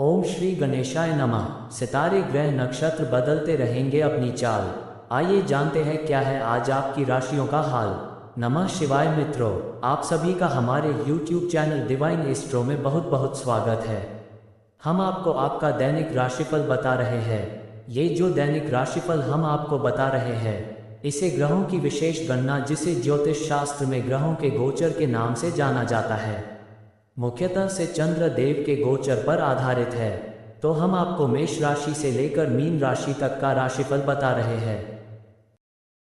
ओम श्री गणेशाय नमः। सितारे ग्रह नक्षत्र बदलते रहेंगे अपनी चाल। आइए जानते हैं क्या है आज आपकी राशियों का हाल। नमः शिवाय मित्रों, आप सभी का हमारे YouTube चैनल डिवाइन एस्ट्रो में बहुत बहुत स्वागत है। हम आपको आपका दैनिक राशिफल बता रहे हैं। ये जो दैनिक राशिफल हम आपको बता रहे हैं, इसे ग्रहों की विशेष गणना जिसे ज्योतिष शास्त्र में ग्रहों के गोचर के नाम से जाना जाता है, मुख्यतः से चंद्र देव के गोचर पर आधारित है। तो हम आपको मेष राशि से लेकर मीन राशि तक का राशिफल बता रहे हैं।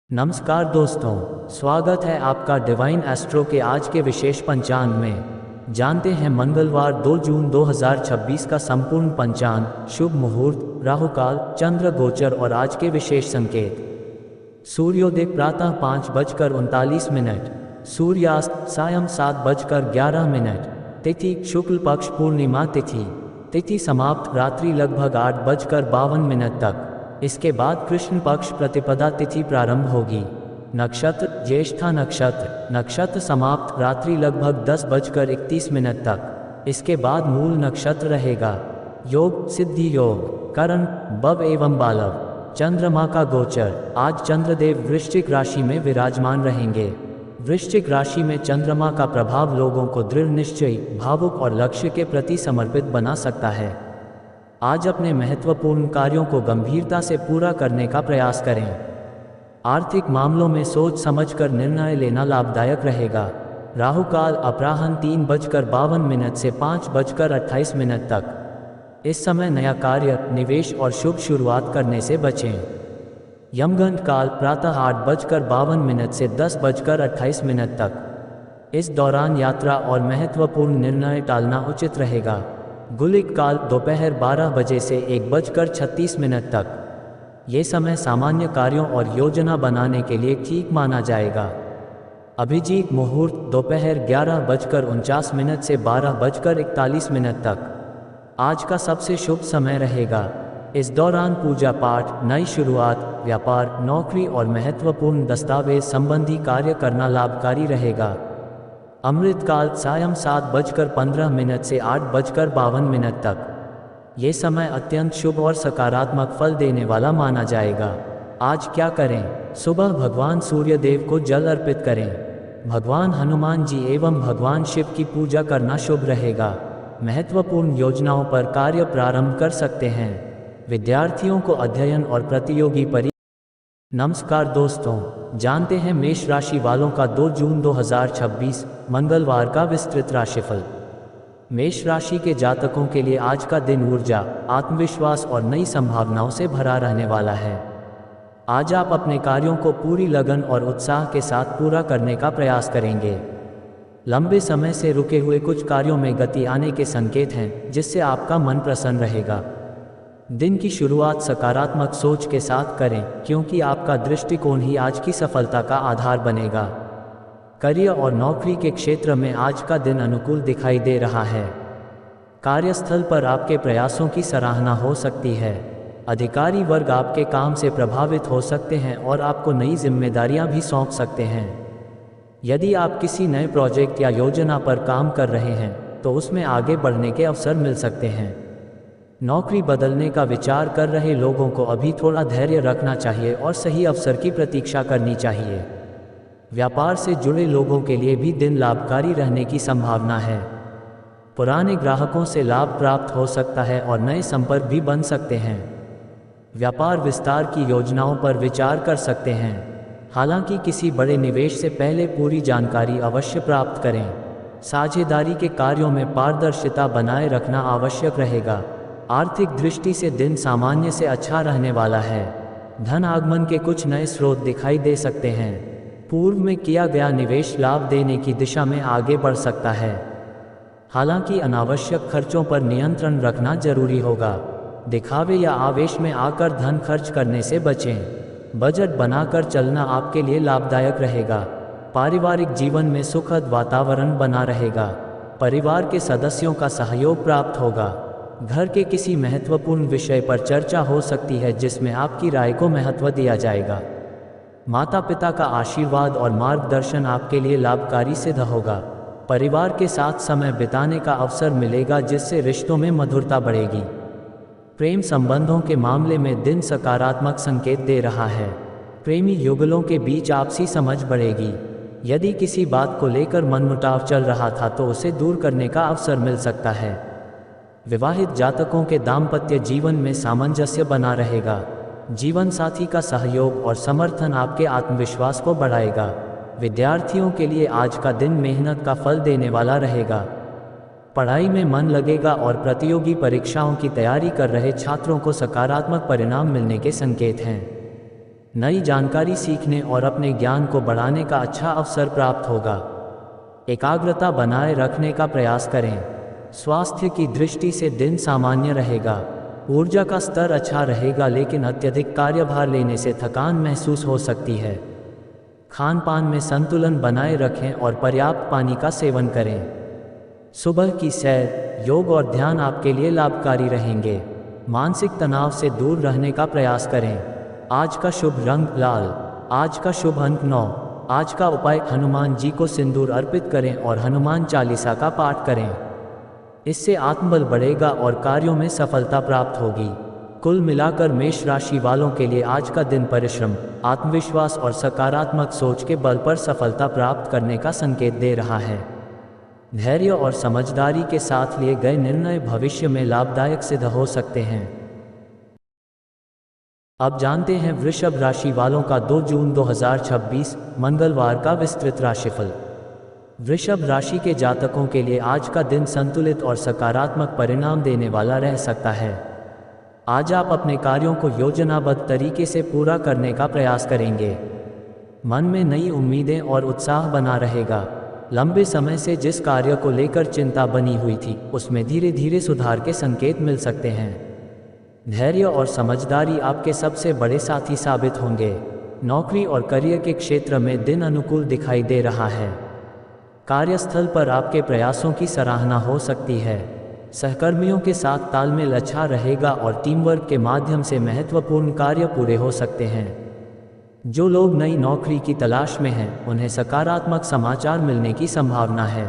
नमस्कार दोस्तों, स्वागत है आपका डिवाइन एस्ट्रो के आज के विशेष पंचांग में। जानते हैं मंगलवार 2 जून 2026 का संपूर्ण पंचांग, शुभ मुहूर्त, राहुकाल, चंद्र गोचर और आज के विशेष संकेत। सूर्योदय प्रातः 5:39, सूर्यास्त सायं 7:11, तिथि शुक्ल पक्ष पूर्णिमा तिथि, तिथि समाप्त रात्रि लगभग 8:52 तक। इसके बाद कृष्ण पक्ष प्रतिपदा तिथि प्रारंभ होगी। नक्षत्र ज्येष्ठा नक्षत्र, नक्षत्र समाप्त रात्रि लगभग 10:31 तक। इसके बाद मूल नक्षत्र रहेगा। योग सिद्धि योग, करण बव एवं बालव। चंद्रमा का गोचर, आज चंद्रदेव वृश्चिक राशि में विराजमान रहेंगे। वृश्चिक राशि में चंद्रमा का प्रभाव लोगों को दृढ़ निश्चयी, भावुक और लक्ष्य के प्रति समर्पित बना सकता है। आज अपने महत्वपूर्ण कार्यों को गंभीरता से पूरा करने का प्रयास करें। आर्थिक मामलों में सोच समझकर निर्णय लेना लाभदायक रहेगा। राहुकाल अपराह्न 3:52 से 5:28 तक। इस समय नया कार्य, निवेश और शुभ शुरुआत करने से बचें। यमगंड काल प्रातः 8:52 से 10:28 तक। इस दौरान यात्रा और महत्वपूर्ण निर्णय टालना उचित रहेगा। गुलिक काल दोपहर 12 बजे से 1:36 तक। ये समय सामान्य कार्यों और योजना बनाने के लिए ठीक माना जाएगा। अभिजीत मुहूर्त दोपहर 11:49 से 12:41 तक। आज का सबसे शुभ समय रहेगा। इस दौरान पूजा पाठ, नई शुरुआत, व्यापार, नौकरी और महत्वपूर्ण दस्तावेज संबंधी कार्य करना लाभकारी रहेगा। अमृतकाल सायं 7:15 से 8:52 तक। ये समय अत्यंत शुभ और सकारात्मक फल देने वाला माना जाएगा। आज क्या करें? सुबह भगवान सूर्यदेव को जल अर्पित करें। भगवान हनुमान जी एवं भगवान शिव की पूजा करना शुभ रहेगा। महत्वपूर्ण योजनाओं पर कार्य प्रारंभ कर सकते हैं। विद्यार्थियों को अध्ययन और प्रतियोगी नमस्कार दोस्तों, जानते हैं मेष राशि वालों का 2 जून 2026 मंगलवार का विस्तृत राशिफल। मेष राशि के जातकों के लिए आज का दिन ऊर्जा, आत्मविश्वास और नई संभावनाओं से भरा रहने वाला है। आज आप अपने कार्यों को पूरी लगन और उत्साह के साथ पूरा करने का प्रयास करेंगे। लंबे समय से रुके हुए कुछ कार्यों में गति आने के संकेत हैं, जिससे आपका मन प्रसन्न रहेगा। दिन की शुरुआत सकारात्मक सोच के साथ करें, क्योंकि आपका दृष्टिकोण ही आज की सफलता का आधार बनेगा। करियर और नौकरी के क्षेत्र में आज का दिन अनुकूल दिखाई दे रहा है। कार्यस्थल पर आपके प्रयासों की सराहना हो सकती है। अधिकारी वर्ग आपके काम से प्रभावित हो सकते हैं और आपको नई जिम्मेदारियां भी सौंप सकते हैं। यदि आप किसी नए प्रोजेक्ट या योजना पर काम कर रहे हैं, तो उसमें आगे बढ़ने के अवसर मिल सकते हैं। नौकरी बदलने का विचार कर रहे लोगों को अभी थोड़ा धैर्य रखना चाहिए और सही अवसर की प्रतीक्षा करनी चाहिए। व्यापार से जुड़े लोगों के लिए भी दिन लाभकारी रहने की संभावना है। पुराने ग्राहकों से लाभ प्राप्त हो सकता है और नए संपर्क भी बन सकते हैं। व्यापार विस्तार की योजनाओं पर विचार कर सकते हैं। हालांकि किसी बड़े निवेश से पहले पूरी जानकारी अवश्य प्राप्त करें। साझेदारी के कार्यों में पारदर्शिता बनाए रखना आवश्यक रहेगा। आर्थिक दृष्टि से दिन सामान्य से अच्छा रहने वाला है। धन आगमन के कुछ नए स्रोत दिखाई दे सकते हैं। पूर्व में किया गया निवेश लाभ देने की दिशा में आगे बढ़ सकता है। हालांकि अनावश्यक खर्चों पर नियंत्रण रखना जरूरी होगा। दिखावे या आवेश में आकर धन खर्च करने से बचें। बजट बनाकर चलना आपके लिए लाभदायक रहेगा। पारिवारिक जीवन में सुखद वातावरण बना रहेगा। परिवार के सदस्यों का सहयोग प्राप्त होगा। घर के किसी महत्वपूर्ण विषय पर चर्चा हो सकती है, जिसमें आपकी राय को महत्व दिया जाएगा। माता पिता का आशीर्वाद और मार्गदर्शन आपके लिए लाभकारी सिद्ध होगा। परिवार के साथ समय बिताने का अवसर मिलेगा जिससे रिश्तों में मधुरता बढ़ेगी। प्रेम संबंधों के मामले में दिन सकारात्मक संकेत दे रहा है। प्रेमी युगलों के बीच आपसी समझ बढ़ेगी। यदि किसी बात को लेकर मनमुटाव चल रहा था तो उसे दूर करने का अवसर मिल सकता है। विवाहित जातकों के दाम्पत्य जीवन में सामंजस्य बना रहेगा। जीवन साथी का सहयोग और समर्थन आपके आत्मविश्वास को बढ़ाएगा। विद्यार्थियों के लिए आज का दिन मेहनत का फल देने वाला रहेगा। पढ़ाई में मन लगेगा और प्रतियोगी परीक्षाओं की तैयारी कर रहे छात्रों को सकारात्मक परिणाम मिलने के संकेत हैं। नई जानकारी सीखने और अपने ज्ञान को बढ़ाने का अच्छा अवसर प्राप्त होगा। एकाग्रता बनाए रखने का प्रयास करें। स्वास्थ्य की दृष्टि से दिन सामान्य रहेगा। ऊर्जा का स्तर अच्छा रहेगा लेकिन अत्यधिक कार्यभार लेने से थकान महसूस हो सकती है। खान पान में संतुलन बनाए रखें और पर्याप्त पानी का सेवन करें। सुबह की सैर, योग और ध्यान आपके लिए लाभकारी रहेंगे। मानसिक तनाव से दूर रहने का प्रयास करें। आज का शुभ रंग लाल। आज का शुभ अंक 9। आज का उपाय हनुमान जी को सिंदूर अर्पित करें और हनुमान चालीसा का पाठ करें। इससे आत्मबल बढ़ेगा और कार्यों में सफलता प्राप्त होगी। कुल मिलाकर मेष राशि वालों के लिए आज का दिन परिश्रम, आत्मविश्वास और सकारात्मक सोच के बल पर सफलता प्राप्त करने का संकेत दे रहा है। धैर्य और समझदारी के साथ लिए गए निर्णय भविष्य में लाभदायक सिद्ध हो सकते हैं। अब जानते हैं वृषभ राशि वालों का 2 जून 2026 मंगलवार का विस्तृत राशिफल। वृषभ राशि के जातकों के लिए आज का दिन संतुलित और सकारात्मक परिणाम देने वाला रह सकता है। आज आप अपने कार्यों को योजनाबद्ध तरीके से पूरा करने का प्रयास करेंगे। मन में नई उम्मीदें और उत्साह बना रहेगा। लंबे समय से जिस कार्य को लेकर चिंता बनी हुई थी उसमें धीरे धीरे सुधार के संकेत मिल सकते हैं। धैर्य और समझदारी आपके सबसे बड़े साथी साबित होंगे। नौकरी और करियर के क्षेत्र में दिन अनुकूल दिखाई दे रहा है। कार्यस्थल पर आपके प्रयासों की सराहना हो सकती है। सहकर्मियों के साथ तालमेल अच्छा रहेगा और टीम वर्क के माध्यम से महत्वपूर्ण कार्य पूरे हो सकते हैं। जो लोग नई नौकरी की तलाश में हैं उन्हें सकारात्मक समाचार मिलने की संभावना है।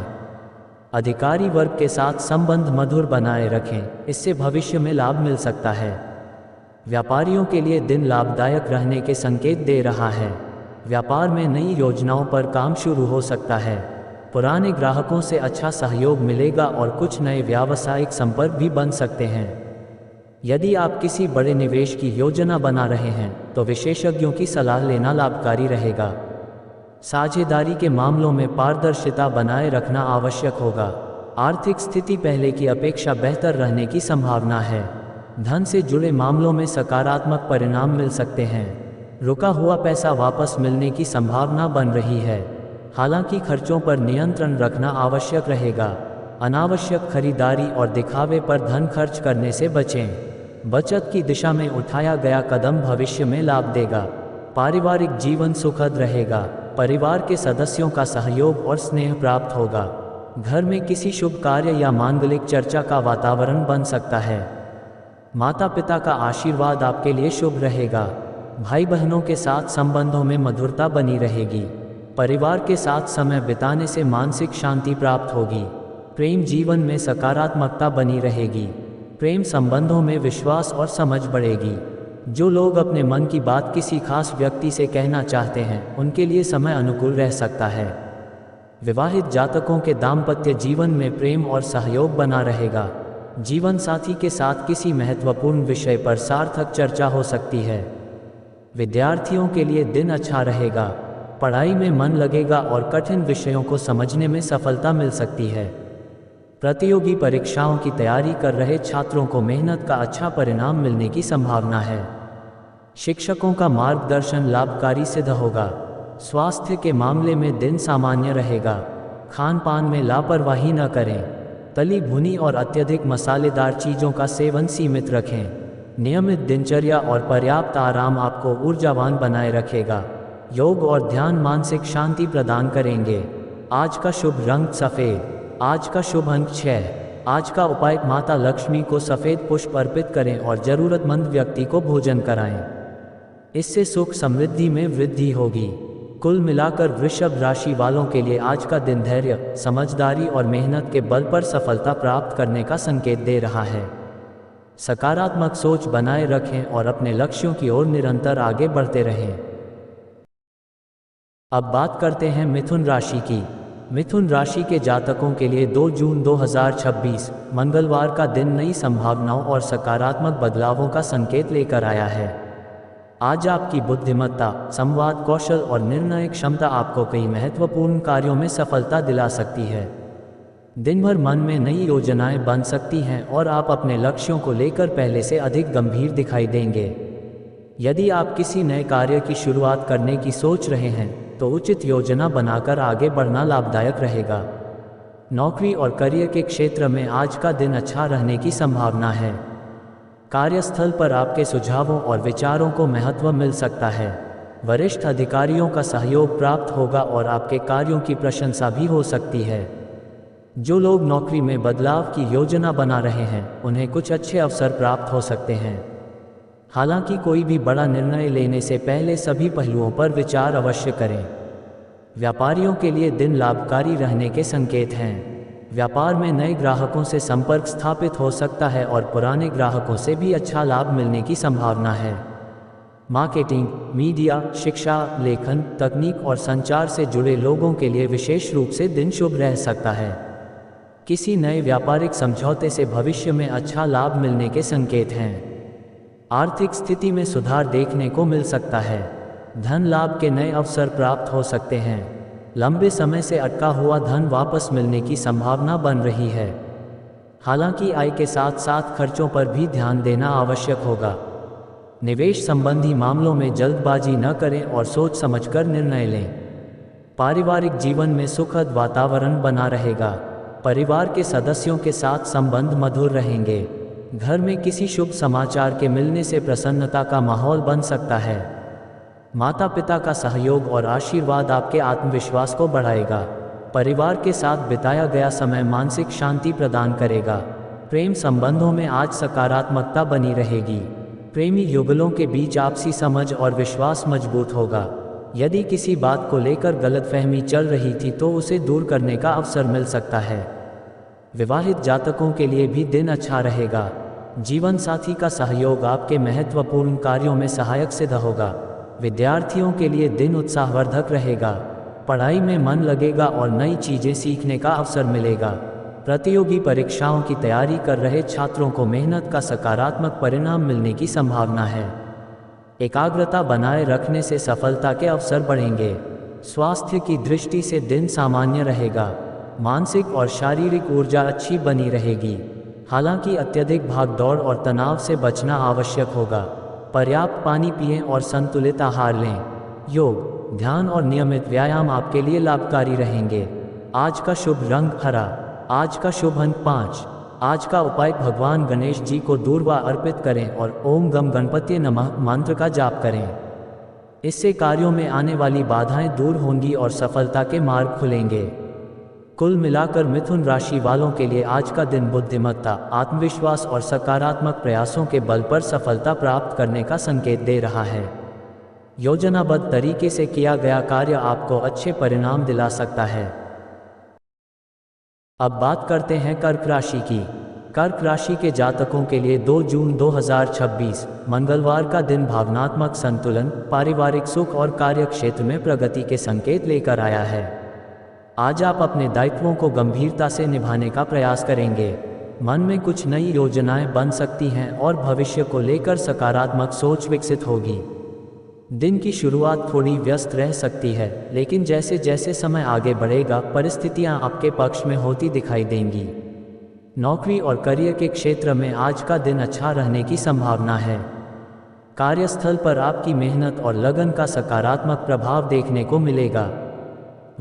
अधिकारी वर्ग के साथ संबंध मधुर बनाए रखें, इससे भविष्य में लाभ मिल सकता है। व्यापारियों के लिए दिन लाभदायक रहने के संकेत दे रहा है। व्यापार में नई योजनाओं पर काम शुरू हो सकता है। पुराने ग्राहकों से अच्छा सहयोग मिलेगा और कुछ नए व्यावसायिक संपर्क भी बन सकते हैं। यदि आप किसी बड़े निवेश की योजना बना रहे हैं तो विशेषज्ञों की सलाह लेना लाभकारी रहेगा। साझेदारी के मामलों में पारदर्शिता बनाए रखना आवश्यक होगा। आर्थिक स्थिति पहले की अपेक्षा बेहतर रहने की संभावना है। धन से जुड़े मामलों में सकारात्मक परिणाम मिल सकते हैं। रुका हुआ पैसा वापस मिलने की संभावना बन रही है। हालांकि खर्चों पर नियंत्रण रखना आवश्यक रहेगा। अनावश्यक खरीदारी और दिखावे पर धन खर्च करने से बचें। बचत की दिशा में उठाया गया कदम भविष्य में लाभ देगा। पारिवारिक जीवन सुखद रहेगा। परिवार के सदस्यों का सहयोग और स्नेह प्राप्त होगा। घर में किसी शुभ कार्य या मांगलिक चर्चा का वातावरण बन सकता है। माता पिता का आशीर्वाद आपके लिए शुभ रहेगा। भाई बहनों के साथ संबंधों में मधुरता बनी रहेगी। परिवार के साथ समय बिताने से मानसिक शांति प्राप्त होगी। प्रेम जीवन में सकारात्मकता बनी रहेगी। प्रेम संबंधों में विश्वास और समझ बढ़ेगी। जो लोग अपने मन की बात किसी खास व्यक्ति से कहना चाहते हैं उनके लिए समय अनुकूल रह सकता है। विवाहित जातकों के दाम्पत्य जीवन में प्रेम और सहयोग बना रहेगा। जीवन साथी के साथ किसी महत्वपूर्ण विषय पर सार्थक चर्चा हो सकती है। विद्यार्थियों के लिए दिन अच्छा रहेगा। पढ़ाई में मन लगेगा और कठिन विषयों को समझने में सफलता मिल सकती है। प्रतियोगी परीक्षाओं की तैयारी कर रहे छात्रों को मेहनत का अच्छा परिणाम मिलने की संभावना है। शिक्षकों का मार्गदर्शन लाभकारी सिद्ध होगा। स्वास्थ्य के मामले में दिन सामान्य रहेगा। खान पान में लापरवाही न करें। तली भुनी और अत्यधिक मसालेदार चीज़ों का सेवन सीमित रखें। नियमित दिनचर्या और पर्याप्त आराम आपको ऊर्जावान बनाए रखेगा। योग और ध्यान मानसिक शांति प्रदान करेंगे। आज का शुभ रंग सफ़ेद। आज का शुभ अंक 6। आज का उपाय माता लक्ष्मी को सफ़ेद पुष्प अर्पित करें और ज़रूरतमंद व्यक्ति को भोजन कराएं। इससे सुख समृद्धि में वृद्धि होगी। कुल मिलाकर वृषभ राशि वालों के लिए आज का दिन धैर्य, समझदारी और मेहनत के बल पर सफलता प्राप्त करने का संकेत दे रहा है। सकारात्मक सोच बनाए रखें और अपने लक्ष्यों की ओर निरंतर आगे बढ़ते रहें। अब बात करते हैं मिथुन राशि की। मिथुन राशि के जातकों के लिए 2 जून 2026 मंगलवार का दिन नई संभावनाओं और सकारात्मक बदलावों का संकेत लेकर आया है। आज आपकी बुद्धिमत्ता, संवाद कौशल और निर्णय क्षमता आपको कई महत्वपूर्ण कार्यों में सफलता दिला सकती है। दिन भर मन में नई योजनाएं बन सकती हैं और आप अपने लक्ष्यों को लेकर पहले से अधिक गंभीर दिखाई देंगे। यदि आप किसी नए कार्य की शुरुआत करने की सोच रहे हैं तो उचित योजना बनाकर आगे बढ़ना लाभदायक रहेगा। नौकरी और करियर के क्षेत्र में आज का दिन अच्छा रहने की संभावना है। कार्यस्थल पर आपके सुझावों और विचारों को महत्व मिल सकता है। वरिष्ठ अधिकारियों का सहयोग प्राप्त होगा और आपके कार्यों की प्रशंसा भी हो सकती है। जो लोग नौकरी में बदलाव की योजना बना रहे हैं उन्हें कुछ अच्छे अवसर प्राप्त हो सकते हैं। हालांकि कोई भी बड़ा निर्णय लेने से पहले सभी पहलुओं पर विचार अवश्य करें। व्यापारियों के लिए दिन लाभकारी रहने के संकेत हैं। व्यापार में नए ग्राहकों से संपर्क स्थापित हो सकता है और पुराने ग्राहकों से भी अच्छा लाभ मिलने की संभावना है। मार्केटिंग, मीडिया, शिक्षा, लेखन, तकनीक और संचार से जुड़े लोगों के लिए विशेष रूप से दिन शुभ रह सकता है। किसी नए व्यापारिक समझौते से भविष्य में अच्छा लाभ मिलने के संकेत हैं। आर्थिक स्थिति में सुधार देखने को मिल सकता है। धन लाभ के नए अवसर प्राप्त हो सकते हैं। लंबे समय से अटका हुआ धन वापस मिलने की संभावना बन रही है। हालांकि आय के साथ साथ खर्चों पर भी ध्यान देना आवश्यक होगा। निवेश संबंधी मामलों में जल्दबाजी न करें और सोच समझकर निर्णय लें। पारिवारिक जीवन में सुखद वातावरण बना रहेगा। परिवार के सदस्यों के साथ संबंध मधुर रहेंगे। घर में किसी शुभ समाचार के मिलने से प्रसन्नता का माहौल बन सकता है। माता पिता का सहयोग और आशीर्वाद आपके आत्मविश्वास को बढ़ाएगा। परिवार के साथ बिताया गया समय मानसिक शांति प्रदान करेगा। प्रेम संबंधों में आज सकारात्मकता बनी रहेगी। प्रेमी युगलों के बीच आपसी समझ और विश्वास मजबूत होगा। यदि किसी बात को लेकर गलतफहमी चल रही थी तो उसे दूर करने का अवसर मिल सकता है। विवाहित जातकों के लिए भी दिन अच्छा रहेगा। जीवन साथी का सहयोग आपके महत्वपूर्ण कार्यों में सहायक सिद्ध होगा। विद्यार्थियों के लिए दिन उत्साहवर्धक रहेगा। पढ़ाई में मन लगेगा और नई चीज़ें सीखने का अवसर मिलेगा। प्रतियोगी परीक्षाओं की तैयारी कर रहे छात्रों को मेहनत का सकारात्मक परिणाम मिलने की संभावना है। एकाग्रता बनाए रखने से सफलता के अवसर बढ़ेंगे। स्वास्थ्य की दृष्टि से दिन सामान्य रहेगा। मानसिक और शारीरिक ऊर्जा अच्छी बनी रहेगी। हालांकि अत्यधिक भागदौड़ और तनाव से बचना आवश्यक होगा। पर्याप्त पानी पिएं और संतुलित आहार लें। योग, ध्यान और नियमित व्यायाम आपके लिए लाभकारी रहेंगे। आज का शुभ रंग हरा। आज का शुभ अंक 5। आज का उपाय भगवान गणेश जी को दूर्वा अर्पित करें और ओम गम गणपति नमः मंत्र का जाप करें। इससे कार्यों में आने वाली बाधाएं दूर होंगी और सफलता के मार्ग खुलेंगे। कुल मिलाकर मिथुन राशि वालों के लिए आज का दिन बुद्धिमत्ता, आत्मविश्वास और सकारात्मक प्रयासों के बल पर सफलता प्राप्त करने का संकेत दे रहा है। योजनाबद्ध तरीके से किया गया कार्य आपको अच्छे परिणाम दिला सकता है। अब बात करते हैं कर्क राशि की। कर्क राशि के जातकों के लिए 2 जून 2026 मंगलवार का दिन भावनात्मक संतुलन, पारिवारिक सुख और कार्य क्षेत्र में प्रगति के संकेत लेकर आया है। आज आप अपने दायित्वों को गंभीरता से निभाने का प्रयास करेंगे। मन में कुछ नई योजनाएं बन सकती हैं और भविष्य को लेकर सकारात्मक सोच विकसित होगी। दिन की शुरुआत थोड़ी व्यस्त रह सकती है, लेकिन जैसे जैसे समय आगे बढ़ेगा परिस्थितियां आपके पक्ष में होती दिखाई देंगी। नौकरी और करियर के क्षेत्र में आज का दिन अच्छा रहने की संभावना है। कार्यस्थल पर आपकी मेहनत और लगन का सकारात्मक प्रभाव देखने को मिलेगा।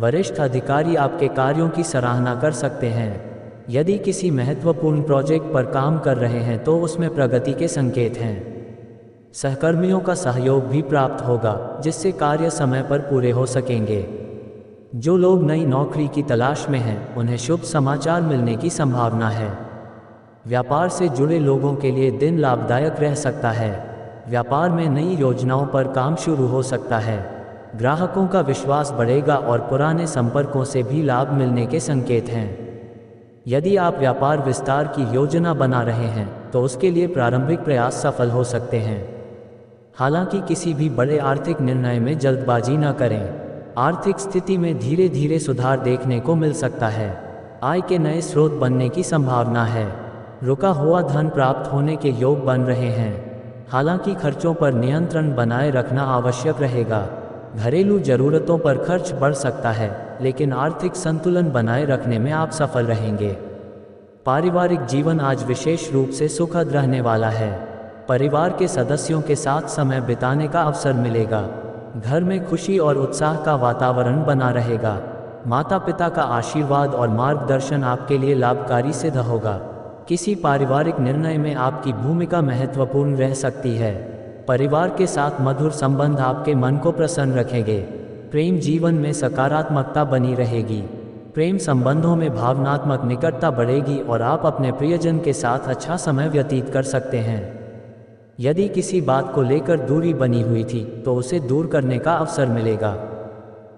वरिष्ठ अधिकारी आपके कार्यों की सराहना कर सकते हैं। यदि किसी महत्वपूर्ण प्रोजेक्ट पर काम कर रहे हैं तो उसमें प्रगति के संकेत हैं। सहकर्मियों का सहयोग भी प्राप्त होगा, जिससे कार्य समय पर पूरे हो सकेंगे। जो लोग नई नौकरी की तलाश में हैं, उन्हें शुभ समाचार मिलने की संभावना है। व्यापार से जुड़े लोगों के लिए दिन लाभदायक रह सकता है। व्यापार में नई योजनाओं पर काम शुरू हो सकता है। ग्राहकों का विश्वास बढ़ेगा और पुराने संपर्कों से भी लाभ मिलने के संकेत हैं। यदि आप व्यापार विस्तार की योजना बना रहे हैं तो उसके लिए प्रारंभिक प्रयास सफल हो सकते हैं। हालांकि किसी भी बड़े आर्थिक निर्णय में जल्दबाजी न करें। आर्थिक स्थिति में धीरे धीरे सुधार देखने को मिल सकता है। आय के नए स्रोत बनने की संभावना है। रुका हुआ धन प्राप्त होने के योग बन रहे हैं। हालांकि खर्चों पर नियंत्रण बनाए रखना आवश्यक रहेगा। घरेलू जरूरतों पर खर्च बढ़ सकता है, लेकिन आर्थिक संतुलन बनाए रखने में आप सफल रहेंगे। पारिवारिक जीवन आज विशेष रूप से सुखद रहने वाला है। परिवार के सदस्यों के साथ समय बिताने का अवसर मिलेगा। घर में खुशी और उत्साह का वातावरण बना रहेगा। माता पिता का आशीर्वाद और मार्गदर्शन आपके लिए लाभकारी सिद्ध होगा। किसी पारिवारिक निर्णय में आपकी भूमिका महत्वपूर्ण रह सकती है। परिवार के साथ मधुर संबंध आपके मन को प्रसन्न रखेंगे। प्रेम जीवन में सकारात्मकता बनी रहेगी। प्रेम संबंधों में भावनात्मक निकटता बढ़ेगी और आप अपने प्रियजन के साथ अच्छा समय व्यतीत कर सकते हैं। यदि किसी बात को लेकर दूरी बनी हुई थी तो उसे दूर करने का अवसर मिलेगा।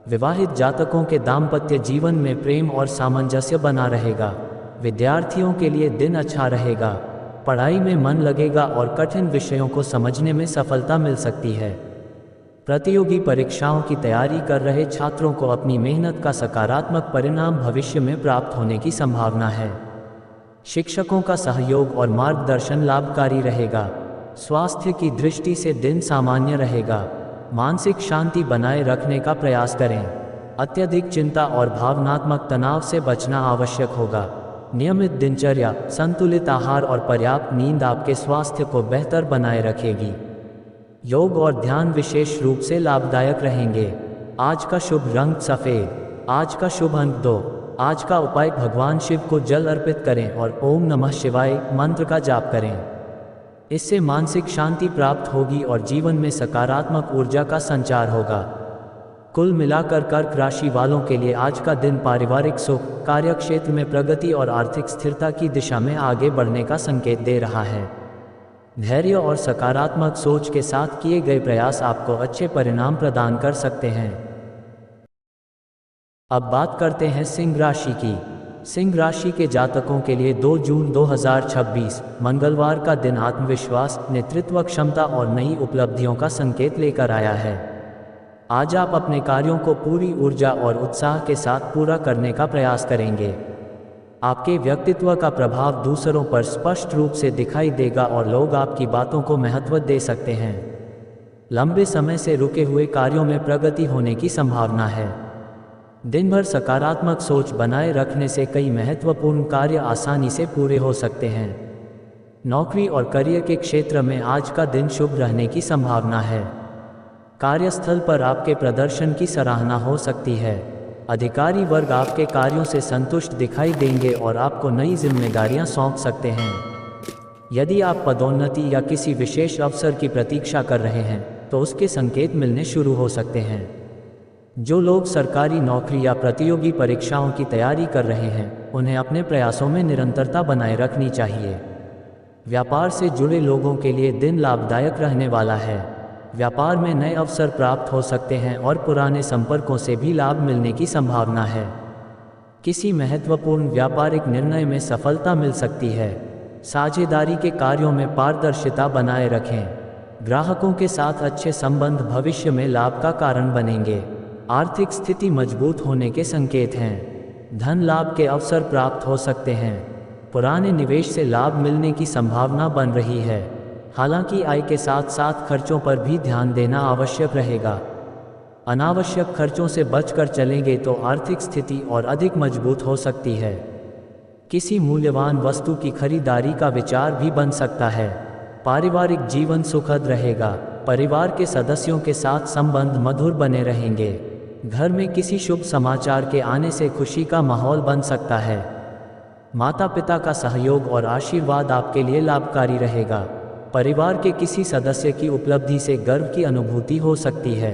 विवाहित जातकों के दाम्पत्य जीवन में प्रेम और सामंजस्य बना रहेगा। विद्यार्थियों के लिए दिन अच्छा रहेगा। पढ़ाई में मन लगेगा और कठिन विषयों को समझने में सफलता मिल सकती है। प्रतियोगी परीक्षाओं की तैयारी कर रहे छात्रों को अपनी मेहनत का सकारात्मक परिणाम भविष्य में प्राप्त होने की संभावना है। शिक्षकों का सहयोग और मार्गदर्शन लाभकारी रहेगा। स्वास्थ्य की दृष्टि से दिन सामान्य रहेगा। मानसिक शांति बनाए रखने का प्रयास करें। अत्यधिक चिंता और भावनात्मक तनाव से बचना आवश्यक होगा। नियमित दिनचर्या, संतुलित आहार और पर्याप्त नींद आपके स्वास्थ्य को बेहतर बनाए रखेगी। योग और ध्यान विशेष रूप से लाभदायक रहेंगे। आज का शुभ रंग सफ़ेद। आज का शुभ अंक 2। आज का उपाय भगवान शिव को जल अर्पित करें और ओम नमः शिवाय मंत्र का जाप करें। इससे मानसिक शांति प्राप्त होगी और जीवन में सकारात्मक ऊर्जा का संचार होगा। कुल मिलाकर कर्क राशि वालों के लिए आज का दिन पारिवारिक सुख, कार्यक्षेत्र में प्रगति और आर्थिक स्थिरता की दिशा में आगे बढ़ने का संकेत दे रहा है। धैर्य और सकारात्मक सोच के साथ किए गए प्रयास आपको अच्छे परिणाम प्रदान कर सकते हैं। अब बात करते हैं सिंह राशि की। सिंह राशि के जातकों के लिए 2 जून 2026 मंगलवार का दिन आत्मविश्वास, नेतृत्व क्षमता और नई उपलब्धियों का संकेत लेकर आया है। आज आप अपने कार्यों को पूरी ऊर्जा और उत्साह के साथ पूरा करने का प्रयास करेंगे। आपके व्यक्तित्व का प्रभाव दूसरों पर स्पष्ट रूप से दिखाई देगा और लोग आपकी बातों को महत्व दे सकते हैं। लंबे समय से रुके हुए कार्यों में प्रगति होने की संभावना है। दिन भर सकारात्मक सोच बनाए रखने से कई महत्वपूर्ण कार्य आसानी से पूरे हो सकते हैं। नौकरी और करियर के क्षेत्र में आज का दिन शुभ रहने की संभावना है। कार्यस्थल पर आपके प्रदर्शन की सराहना हो सकती है। अधिकारी वर्ग आपके कार्यों से संतुष्ट दिखाई देंगे और आपको नई जिम्मेदारियां सौंप सकते हैं। यदि आप पदोन्नति या किसी विशेष अवसर की प्रतीक्षा कर रहे हैं तो उसके संकेत मिलने शुरू हो सकते हैं। जो लोग सरकारी नौकरी या प्रतियोगी परीक्षाओं की तैयारी कर रहे हैं उन्हें अपने प्रयासों में निरंतरता बनाए रखनी चाहिए। व्यापार से जुड़े लोगों के लिए दिन लाभदायक रहने वाला है। व्यापार में नए अवसर प्राप्त हो सकते हैं और पुराने संपर्कों से भी लाभ मिलने की संभावना है। किसी महत्वपूर्ण व्यापारिक निर्णय में सफलता मिल सकती है। साझेदारी के कार्यों में पारदर्शिता बनाए रखें। ग्राहकों के साथ अच्छे संबंध भविष्य में लाभ का कारण बनेंगे। आर्थिक स्थिति मजबूत होने के संकेत हैं। धन लाभ के अवसर प्राप्त हो सकते हैं। पुराने निवेश से लाभ मिलने की संभावना बन रही है। हालांकि आय के साथ साथ खर्चों पर भी ध्यान देना आवश्यक रहेगा। अनावश्यक खर्चों से बचकर चलेंगे तो आर्थिक स्थिति और अधिक मजबूत हो सकती है। किसी मूल्यवान वस्तु की खरीदारी का विचार भी बन सकता है। पारिवारिक जीवन सुखद रहेगा। परिवार के सदस्यों के साथ संबंध मधुर बने रहेंगे। घर में किसी शुभ समाचार के आने से खुशी का माहौल बन सकता है। माता पिता का सहयोग और आशीर्वाद आपके लिए लाभकारी रहेगा। परिवार के किसी सदस्य की उपलब्धि से गर्व की अनुभूति हो सकती है।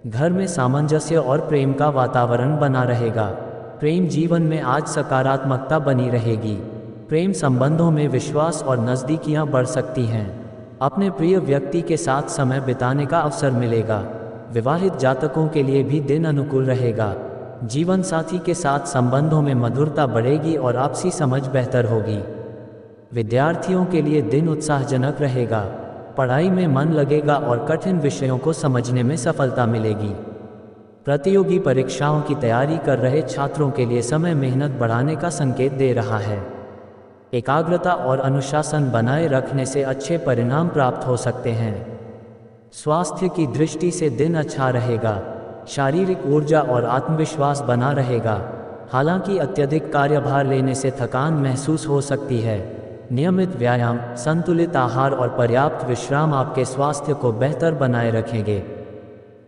घर में सामंजस्य और प्रेम का वातावरण बना रहेगा। प्रेम जीवन में आज सकारात्मकता बनी रहेगी। प्रेम संबंधों में विश्वास और नज़दीकियां बढ़ सकती हैं। अपने प्रिय व्यक्ति के साथ समय बिताने का अवसर मिलेगा। विवाहित जातकों के लिए भी दिन अनुकूल रहेगा। जीवन साथी के साथ संबंधों में मधुरता बढ़ेगी और आपसी समझ बेहतर होगी। विद्यार्थियों के लिए दिन उत्साहजनक रहेगा। पढ़ाई में मन लगेगा और कठिन विषयों को समझने में सफलता मिलेगी। प्रतियोगी परीक्षाओं की तैयारी कर रहे छात्रों के लिए समय मेहनत बढ़ाने का संकेत दे रहा है। एकाग्रता और अनुशासन बनाए रखने से अच्छे परिणाम प्राप्त हो सकते हैं। स्वास्थ्य की दृष्टि से दिन अच्छा रहेगा। शारीरिक ऊर्जा और आत्मविश्वास बना रहेगा। हालांकि अत्यधिक कार्यभार लेने से थकान महसूस हो सकती है। नियमित व्यायाम, संतुलित आहार और पर्याप्त विश्राम आपके स्वास्थ्य को बेहतर बनाए रखेंगे।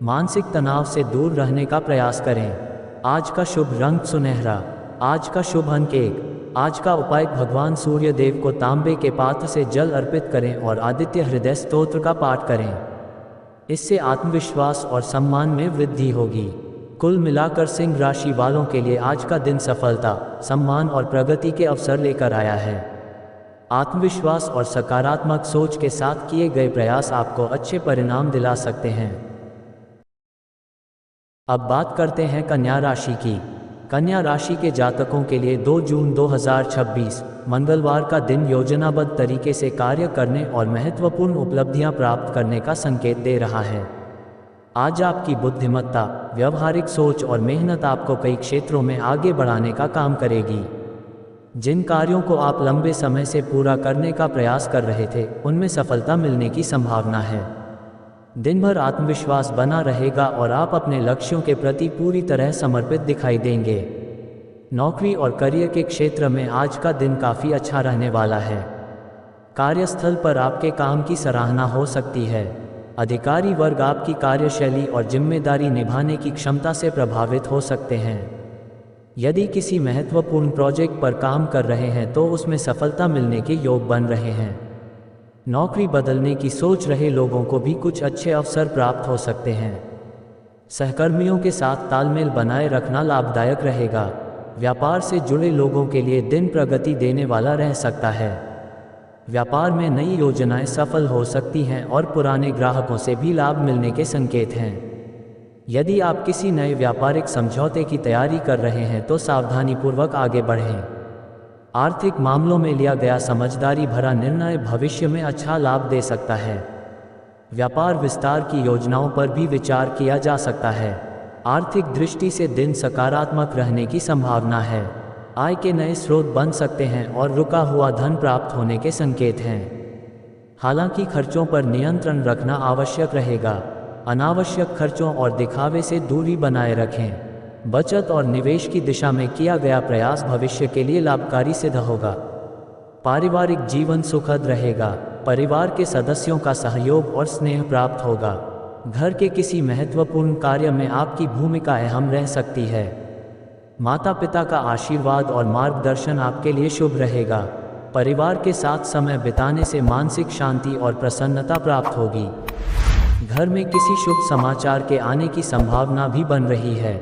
मानसिक तनाव से दूर रहने का प्रयास करें। आज का शुभ रंग सुनहरा। आज का शुभ अंक 1। आज का उपाय भगवान सूर्य देव को तांबे के पात्र से जल अर्पित करें और आदित्य हृदय स्तोत्र का पाठ करें। इससे आत्मविश्वास और सम्मान में वृद्धि होगी। कुल मिलाकर सिंह राशि वालों के लिए आज का दिन सफलता, सम्मान और प्रगति के अवसर लेकर आया है। आत्मविश्वास और सकारात्मक सोच के साथ किए गए प्रयास आपको अच्छे परिणाम दिला सकते हैं। अब बात करते हैं कन्या राशि की। कन्या राशि के जातकों के लिए 2 जून 2026 मंगलवार का दिन योजनाबद्ध तरीके से कार्य करने और महत्वपूर्ण उपलब्धियां प्राप्त करने का संकेत दे रहा है। आज आपकी बुद्धिमत्ता, व्यवहारिक सोच और मेहनत आपको कई क्षेत्रों में आगे बढ़ाने का काम करेगी। जिन कार्यों को आप लंबे समय से पूरा करने का प्रयास कर रहे थे, उनमें सफलता मिलने की संभावना है। दिन भर आत्मविश्वास बना रहेगा और आप अपने लक्ष्यों के प्रति पूरी तरह समर्पित दिखाई देंगे। नौकरी और करियर के क्षेत्र में आज का दिन काफ़ी अच्छा रहने वाला है। कार्यस्थल पर आपके काम की सराहना हो सकती है। अधिकारी वर्ग आपकी कार्यशैली और जिम्मेदारी निभाने की क्षमता से प्रभावित हो सकते हैं। यदि किसी महत्वपूर्ण प्रोजेक्ट पर काम कर रहे हैं तो उसमें सफलता मिलने के योग बन रहे हैं। नौकरी बदलने की सोच रहे लोगों को भी कुछ अच्छे अवसर प्राप्त हो सकते हैं। सहकर्मियों के साथ तालमेल बनाए रखना लाभदायक रहेगा। व्यापार से जुड़े लोगों के लिए दिन प्रगति देने वाला रह सकता है। व्यापार में नई योजनाएं सफल हो सकती हैं और पुराने ग्राहकों से भी लाभ मिलने के संकेत हैं। यदि आप किसी नए व्यापारिक समझौते की तैयारी कर रहे हैं तो सावधानीपूर्वक आगे बढ़ें। आर्थिक मामलों में लिया गया समझदारी भरा निर्णय भविष्य में अच्छा लाभ दे सकता है। व्यापार विस्तार की योजनाओं पर भी विचार किया जा सकता है। आर्थिक दृष्टि से दिन सकारात्मक रहने की संभावना है। आय के नए स्रोत बन सकते हैं और रुका हुआ धन प्राप्त होने के संकेत हैं। हालांकि खर्चों पर नियंत्रण रखना आवश्यक रहेगा। अनावश्यक खर्चों और दिखावे से दूरी बनाए रखें। बचत और निवेश की दिशा में किया गया प्रयास भविष्य के लिए लाभकारी सिद्ध होगा। पारिवारिक जीवन सुखद रहेगा। परिवार के सदस्यों का सहयोग और स्नेह प्राप्त होगा। घर के किसी महत्वपूर्ण कार्य में आपकी भूमिका अहम रह सकती है। माता पिता का आशीर्वाद और मार्गदर्शन आपके लिए शुभ रहेगा। परिवार के साथ समय बिताने से मानसिक शांति और प्रसन्नता प्राप्त होगी। घर में किसी शुभ समाचार के आने की संभावना भी बन रही है।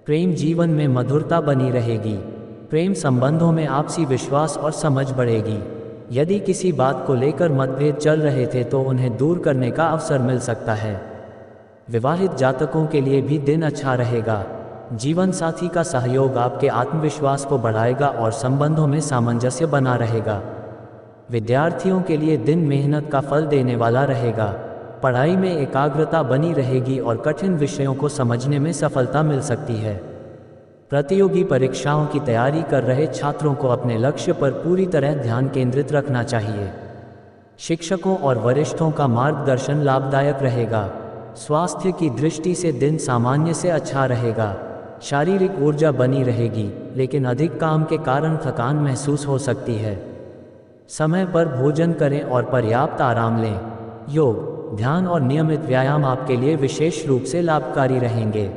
प्रेम जीवन में मधुरता बनी रहेगी। प्रेम संबंधों में आपसी विश्वास और समझ बढ़ेगी। यदि किसी बात को लेकर मतभेद चल रहे थे तो उन्हें दूर करने का अवसर मिल सकता है। विवाहित जातकों के लिए भी दिन अच्छा रहेगा। जीवन साथी का सहयोग आपके आत्मविश्वास को बढ़ाएगा और संबंधों में सामंजस्य बना रहेगा। विद्यार्थियों के लिए दिन मेहनत का फल देने वाला रहेगा। पढ़ाई में एकाग्रता बनी रहेगी और कठिन विषयों को समझने में सफलता मिल सकती है। प्रतियोगी परीक्षाओं की तैयारी कर रहे छात्रों को अपने लक्ष्य पर पूरी तरह ध्यान केंद्रित रखना चाहिए। शिक्षकों और वरिष्ठों का मार्गदर्शन लाभदायक रहेगा। स्वास्थ्य की दृष्टि से दिन सामान्य से अच्छा रहेगा। शारीरिक ऊर्जा बनी रहेगी, लेकिन अधिक काम के कारण थकान महसूस हो सकती है। समय पर भोजन करें और पर्याप्त आराम लें। योग, ध्यान और नियमित व्यायाम आपके लिए विशेष रूप से लाभकारी रहेंगे।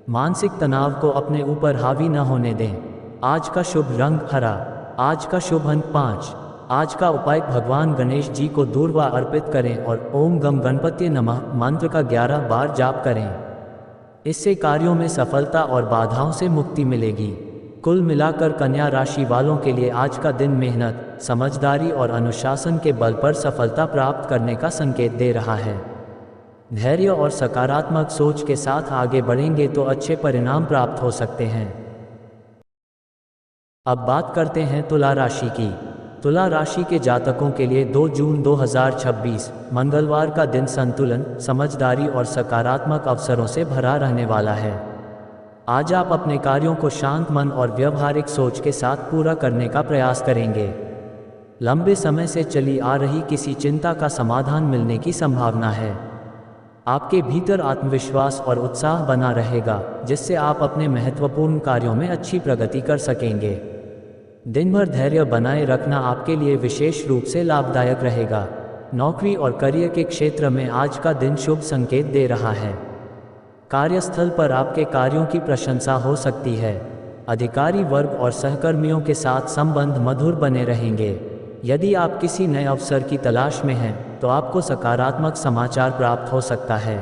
मानसिक तनाव को अपने ऊपर हावी न होने दें। आज का शुभ रंग हरा। आज का शुभ अंक 5। आज का उपाय भगवान गणेश जी को दूर्वा अर्पित करें और ओम गम गणपति नमः मंत्र का 11 बार जाप करें। इससे कार्यों में सफलता और बाधाओं से मुक्ति मिलेगी। कुल मिलाकर कन्या राशि वालों के लिए आज का दिन मेहनत, समझदारी और अनुशासन के बल पर सफलता प्राप्त करने का संकेत दे रहा है। धैर्य और सकारात्मक सोच के साथ आगे बढ़ेंगे तो अच्छे परिणाम प्राप्त हो सकते हैं। अब बात करते हैं तुला राशि की। तुला राशि के जातकों के लिए 2 जून 2026 मंगलवार का दिन संतुलन, समझदारी और सकारात्मक अवसरों से भरा रहने वाला है। आज आप अपने कार्यों को शांत मन और व्यवहारिक सोच के साथ पूरा करने का प्रयास करेंगे। लंबे समय से चली आ रही किसी चिंता का समाधान मिलने की संभावना है। आपके भीतर आत्मविश्वास और उत्साह बना रहेगा, जिससे आप अपने महत्वपूर्ण कार्यों में अच्छी प्रगति कर सकेंगे। दिन भर धैर्य बनाए रखना आपके लिए विशेष रूप से लाभदायक रहेगा। नौकरी और करियर के क्षेत्र में आज का दिन शुभ संकेत दे रहा है। कार्यस्थल पर आपके कार्यों की प्रशंसा हो सकती है। अधिकारी वर्ग और सहकर्मियों के साथ संबंध मधुर बने रहेंगे। यदि आप किसी नए अवसर की तलाश में हैं, तो आपको सकारात्मक समाचार प्राप्त हो सकता है।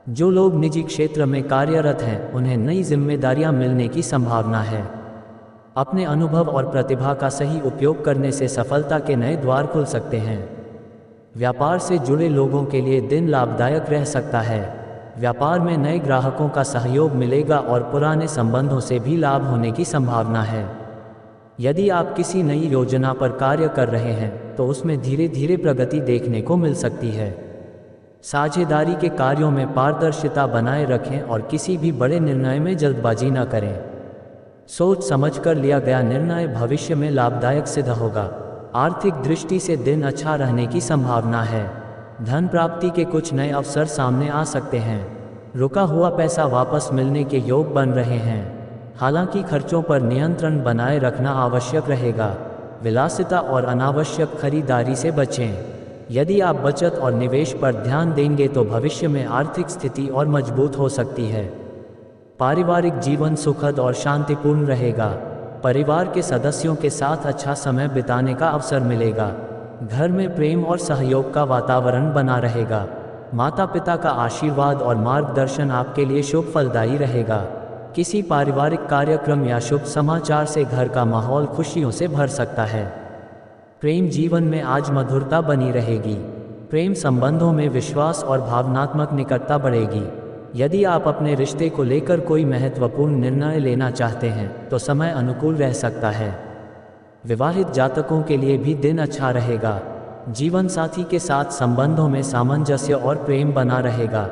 जो लोग निजी क्षेत्र में कार्यरत हैं, उन्हें नई जिम्मेदारियां मिलने की संभावना है। अपने अनुभव और प्रतिभा का सही उपयोग करने से सफलता के नए द्वार खुल सकते हैं। व्यापार से जुड़े लोगों के लिए दिन लाभदायक रह सकता है। व्यापार में नए ग्राहकों का सहयोग मिलेगा और पुराने संबंधों से भी लाभ होने की संभावना है। यदि आप किसी नई योजना पर कार्य कर रहे हैं, तो उसमें धीरे धीरे प्रगति देखने को मिल सकती है। साझेदारी के कार्यों में पारदर्शिता बनाए रखें और किसी भी बड़े निर्णय में जल्दबाजी न करें। सोच समझकर लिया गया निर्णय भविष्य में लाभदायक सिद्ध होगा। आर्थिक दृष्टि से दिन अच्छा रहने की संभावना है। धन प्राप्ति के कुछ नए अवसर सामने आ सकते हैं। रुका हुआ पैसा वापस मिलने के योग बन रहे हैं। हालांकि खर्चों पर नियंत्रण बनाए रखना आवश्यक रहेगा। विलासिता और अनावश्यक खरीदारी से बचें। यदि आप बचत और निवेश पर ध्यान देंगे तो भविष्य में आर्थिक स्थिति और मजबूत हो सकती है। पारिवारिक जीवन सुखद और शांतिपूर्ण रहेगा। परिवार के सदस्यों के साथ अच्छा समय बिताने का अवसर मिलेगा। घर में प्रेम और सहयोग का वातावरण बना रहेगा। माता पिता का आशीर्वाद और मार्गदर्शन आपके लिए शुभ फलदायी रहेगा। किसी पारिवारिक कार्यक्रम या शुभ समाचार से घर का माहौल खुशियों से भर सकता है। प्रेम जीवन में आज मधुरता बनी रहेगी। प्रेम संबंधों में विश्वास और भावनात्मक निकटता बढ़ेगी। यदि आप अपने रिश्ते को लेकर कोई महत्वपूर्ण निर्णय लेना चाहते हैं, तो समय अनुकूल रह सकता है। विवाहित जातकों के लिए भी दिन अच्छा रहेगा। जीवन साथी के साथ संबंधों में सामंजस्य और प्रेम बना रहेगा।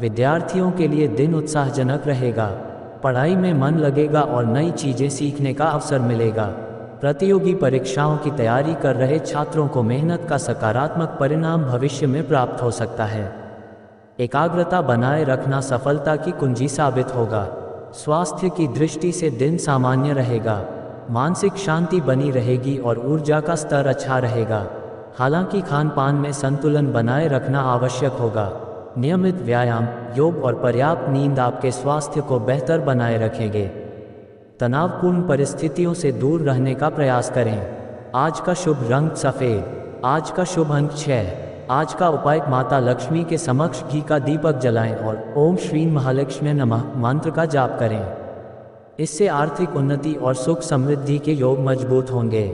विद्यार्थियों के लिए दिन उत्साहजनक रहेगा। पढ़ाई में मन लगेगा और नई चीज़ें सीखने का अवसर मिलेगा। प्रतियोगी परीक्षाओं की तैयारी कर रहे छात्रों को मेहनत का सकारात्मक परिणाम भविष्य में प्राप्त हो सकता है। एकाग्रता बनाए रखना सफलता की कुंजी साबित होगा। स्वास्थ्य की दृष्टि से दिन सामान्य रहेगा। मानसिक शांति बनी रहेगी और ऊर्जा का स्तर अच्छा रहेगा। हालांकि खान पान में संतुलन बनाए रखना आवश्यक होगा। नियमित व्यायाम, योग और पर्याप्त नींद आपके स्वास्थ्य को बेहतर बनाए रखेंगे। तनावपूर्ण परिस्थितियों से दूर रहने का प्रयास करें। आज का शुभ रंग सफ़ेद। आज का शुभ अंक 6। आज का उपाय माता लक्ष्मी के समक्ष घी का दीपक जलाएं और ओम श्री महालक्ष्मी नमः मंत्र का जाप करें। इससे आर्थिक उन्नति और सुख समृद्धि के योग मजबूत होंगे।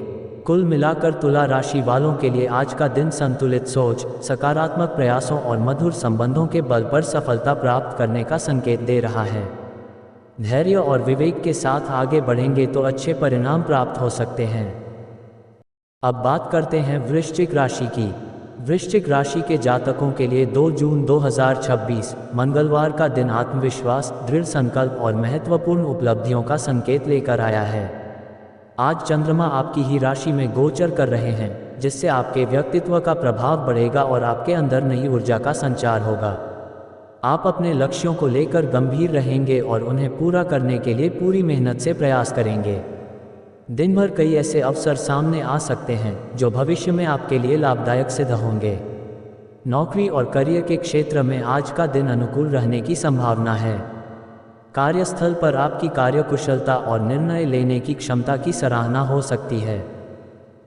कुल मिलाकर तुला राशि वालों के लिए आज का दिन संतुलित सोच, सकारात्मक प्रयासों और मधुर संबंधों के बल पर सफलता प्राप्त करने का संकेत दे रहा है। धैर्य और विवेक के साथ आगे बढ़ेंगे तो अच्छे परिणाम प्राप्त हो सकते हैं। अब बात करते हैं वृश्चिक राशि की। वृश्चिक राशि के जातकों के लिए 2 जून 2026 मंगलवार का दिन आत्मविश्वास, दृढ़ संकल्प और महत्वपूर्ण उपलब्धियों का संकेत लेकर आया है। आज चंद्रमा आपकी ही राशि में गोचर कर रहे हैं, जिससे आपके व्यक्तित्व का प्रभाव बढ़ेगा और आपके अंदर नई ऊर्जा का संचार होगा। आप अपने लक्ष्यों को लेकर गंभीर रहेंगे और उन्हें पूरा करने के लिए पूरी मेहनत से प्रयास करेंगे। दिन भर कई ऐसे अवसर सामने आ सकते हैं जो भविष्य में आपके लिए लाभदायक सिद्ध होंगे। नौकरी और करियर के क्षेत्र में आज का दिन अनुकूल रहने की संभावना है। कार्यस्थल पर आपकी कार्यकुशलता और निर्णय लेने की क्षमता की सराहना हो सकती है।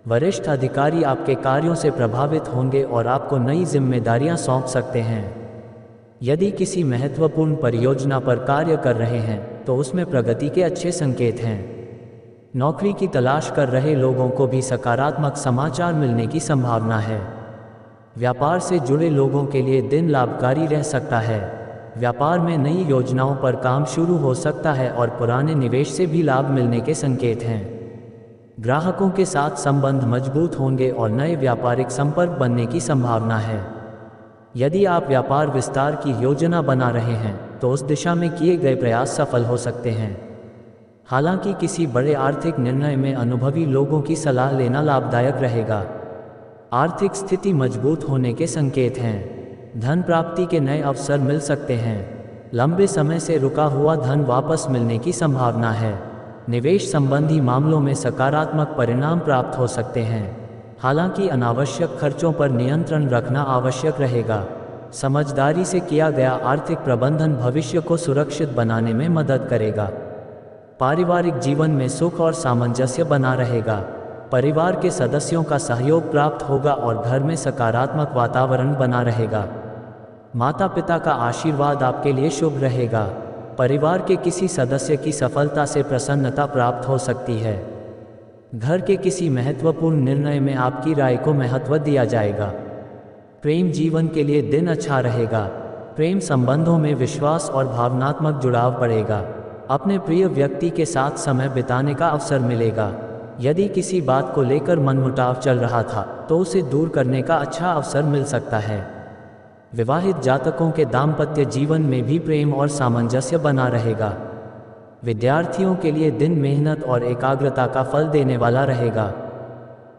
वरिष्ठ अधिकारी आपके कार्यों से प्रभावित होंगे और आपको नई जिम्मेदारियां सौंप सकते हैं। यदि किसी महत्वपूर्ण परियोजना पर कार्य कर रहे हैं, तो उसमें प्रगति के अच्छे संकेत हैं। नौकरी की तलाश कर रहे लोगों को भी सकारात्मक समाचार मिलने की संभावना है। व्यापार से जुड़े लोगों के लिए दिन लाभकारी रह सकता है। व्यापार में नई योजनाओं पर काम शुरू हो सकता है और पुराने निवेश से भी लाभ मिलने के संकेत हैं। ग्राहकों के साथ संबंध मजबूत होंगे और नए व्यापारिक संपर्क बनने की संभावना है। यदि आप व्यापार विस्तार की योजना बना रहे हैं तो उस दिशा में किए गए प्रयास सफल हो सकते हैं। हालांकि किसी बड़े आर्थिक निर्णय में अनुभवी लोगों की सलाह लेना लाभदायक रहेगा। आर्थिक स्थिति मजबूत होने के संकेत हैं। धन प्राप्ति के नए अवसर मिल सकते हैं। लंबे समय से रुका हुआ धन वापस मिलने की संभावना है। निवेश संबंधी मामलों में सकारात्मक परिणाम प्राप्त हो सकते हैं। हालांकि अनावश्यक खर्चों पर नियंत्रण रखना आवश्यक रहेगा। समझदारी से किया गया आर्थिक प्रबंधन भविष्य को सुरक्षित बनाने में मदद करेगा। पारिवारिक जीवन में सुख और सामंजस्य बना रहेगा। परिवार के सदस्यों का सहयोग प्राप्त होगा और घर में सकारात्मक वातावरण बना रहेगा। माता पिता का आशीर्वाद आपके लिए शुभ रहेगा। परिवार के किसी सदस्य की सफलता से प्रसन्नता प्राप्त हो सकती है। घर के किसी महत्वपूर्ण निर्णय में आपकी राय को महत्व दिया जाएगा। प्रेम जीवन के लिए दिन अच्छा रहेगा। प्रेम संबंधों में विश्वास और भावनात्मक जुड़ाव बढ़ेगा। अपने प्रिय व्यक्ति के साथ समय बिताने का अवसर मिलेगा। यदि किसी बात को लेकर मनमुटाव चल रहा था तो उसे दूर करने का अच्छा अवसर मिल सकता है। विवाहित जातकों के दाम्पत्य जीवन में भी प्रेम और सामंजस्य बना रहेगा। विद्यार्थियों के लिए दिन मेहनत और एकाग्रता का फल देने वाला रहेगा।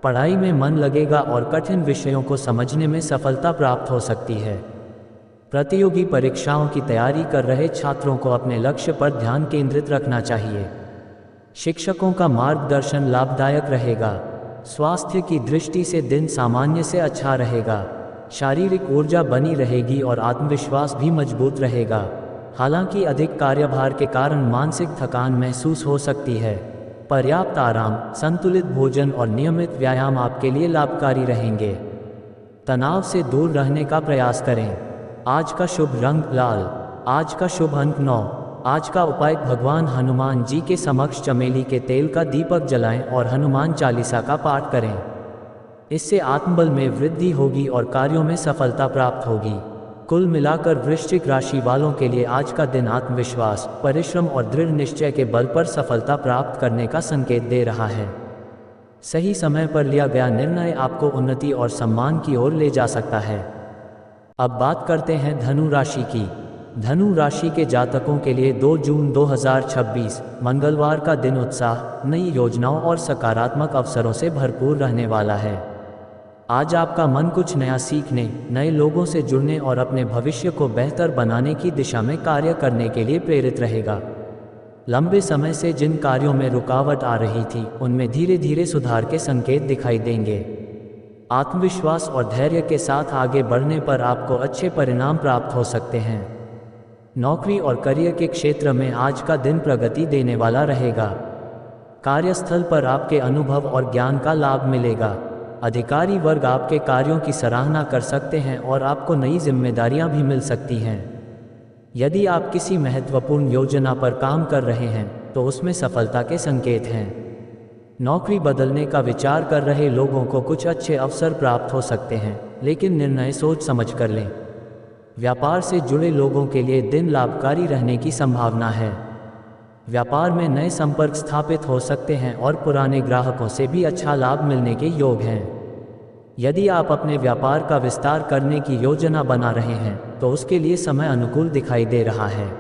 पढ़ाई में मन लगेगा और कठिन विषयों को समझने में सफलता प्राप्त हो सकती है। प्रतियोगी परीक्षाओं की तैयारी कर रहे छात्रों को अपने लक्ष्य पर ध्यान केंद्रित रखना चाहिए। शिक्षकों का मार्गदर्शन लाभदायक रहेगा। स्वास्थ्य की दृष्टि से दिन सामान्य से अच्छा रहेगा। शारीरिक ऊर्जा बनी रहेगी और आत्मविश्वास भी मजबूत रहेगा। हालांकि अधिक कार्यभार के कारण मानसिक थकान महसूस हो सकती है। पर्याप्त आराम, संतुलित भोजन और नियमित व्यायाम आपके लिए लाभकारी रहेंगे। तनाव से दूर रहने का प्रयास करें। आज का शुभ रंग लाल। आज का शुभ अंक 9। आज का उपाय भगवान हनुमान जी के समक्ष चमेली के तेल का दीपक जलाएं और हनुमान चालीसा का पाठ करें। इससे आत्मबल में वृद्धि होगी और कार्यों में सफलता प्राप्त होगी। कुल मिलाकर वृश्चिक राशि वालों के लिए आज का दिन आत्मविश्वास, परिश्रम और दृढ़ निश्चय के बल पर सफलता प्राप्त करने का संकेत दे रहा है। सही समय पर लिया गया निर्णय आपको उन्नति और सम्मान की ओर ले जा सकता है। अब बात करते हैं धनु राशि की। धनु राशि के जातकों के लिए 2 जून 2026 मंगलवार का दिन उत्साह, नई योजनाओं और सकारात्मक अवसरों से भरपूर रहने वाला है। आज आपका मन कुछ नया सीखने, नए लोगों से जुड़ने और अपने भविष्य को बेहतर बनाने की दिशा में कार्य करने के लिए प्रेरित रहेगा। लंबे समय से जिन कार्यों में रुकावट आ रही थी उनमें धीरे धीरे सुधार के संकेत दिखाई देंगे। आत्मविश्वास और धैर्य के साथ आगे बढ़ने पर आपको अच्छे परिणाम प्राप्त हो सकते हैं। नौकरी और करियर के क्षेत्र में आज का दिन प्रगति देने वाला रहेगा। कार्यस्थल पर आपके अनुभव और ज्ञान का लाभ मिलेगा। अधिकारी वर्ग आपके कार्यों की सराहना कर सकते हैं और आपको नई जिम्मेदारियां भी मिल सकती हैं। यदि आप किसी महत्वपूर्ण योजना पर काम कर रहे हैं तो उसमें सफलता के संकेत हैं। नौकरी बदलने का विचार कर रहे लोगों को कुछ अच्छे अवसर प्राप्त हो सकते हैं, लेकिन निर्णय सोच समझ कर लें। व्यापार से जुड़े लोगों के लिए दिन लाभकारी रहने की संभावना है। व्यापार में नए संपर्क स्थापित हो सकते हैं और पुराने ग्राहकों से भी अच्छा लाभ मिलने के योग हैं। यदि आप अपने व्यापार का विस्तार करने की योजना बना रहे हैं तो उसके लिए समय अनुकूल दिखाई दे रहा है।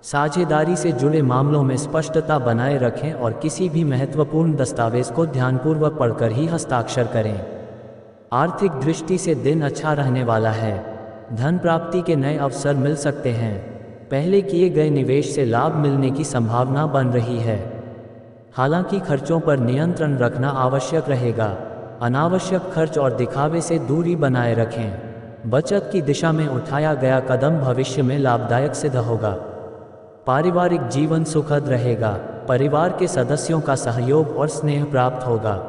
साझेदारी से जुड़े मामलों में स्पष्टता बनाए रखें और किसी भी महत्वपूर्ण दस्तावेज को ध्यानपूर्वक पढ़कर ही हस्ताक्षर करें। आर्थिक दृष्टि से दिन अच्छा रहने वाला है। धन प्राप्ति के नए अवसर मिल सकते हैं। पहले किए गए निवेश से लाभ मिलने की संभावना बन रही है। हालांकि खर्चों पर नियंत्रण रखना आवश्यक रहेगा। अनावश्यक खर्च और दिखावे से दूरी बनाए रखें। बचत की दिशा में उठाया गया कदम भविष्य में लाभदायक सिद्ध होगा। पारिवारिक जीवन सुखद रहेगा। परिवार के सदस्यों का सहयोग और स्नेह प्राप्त होगा।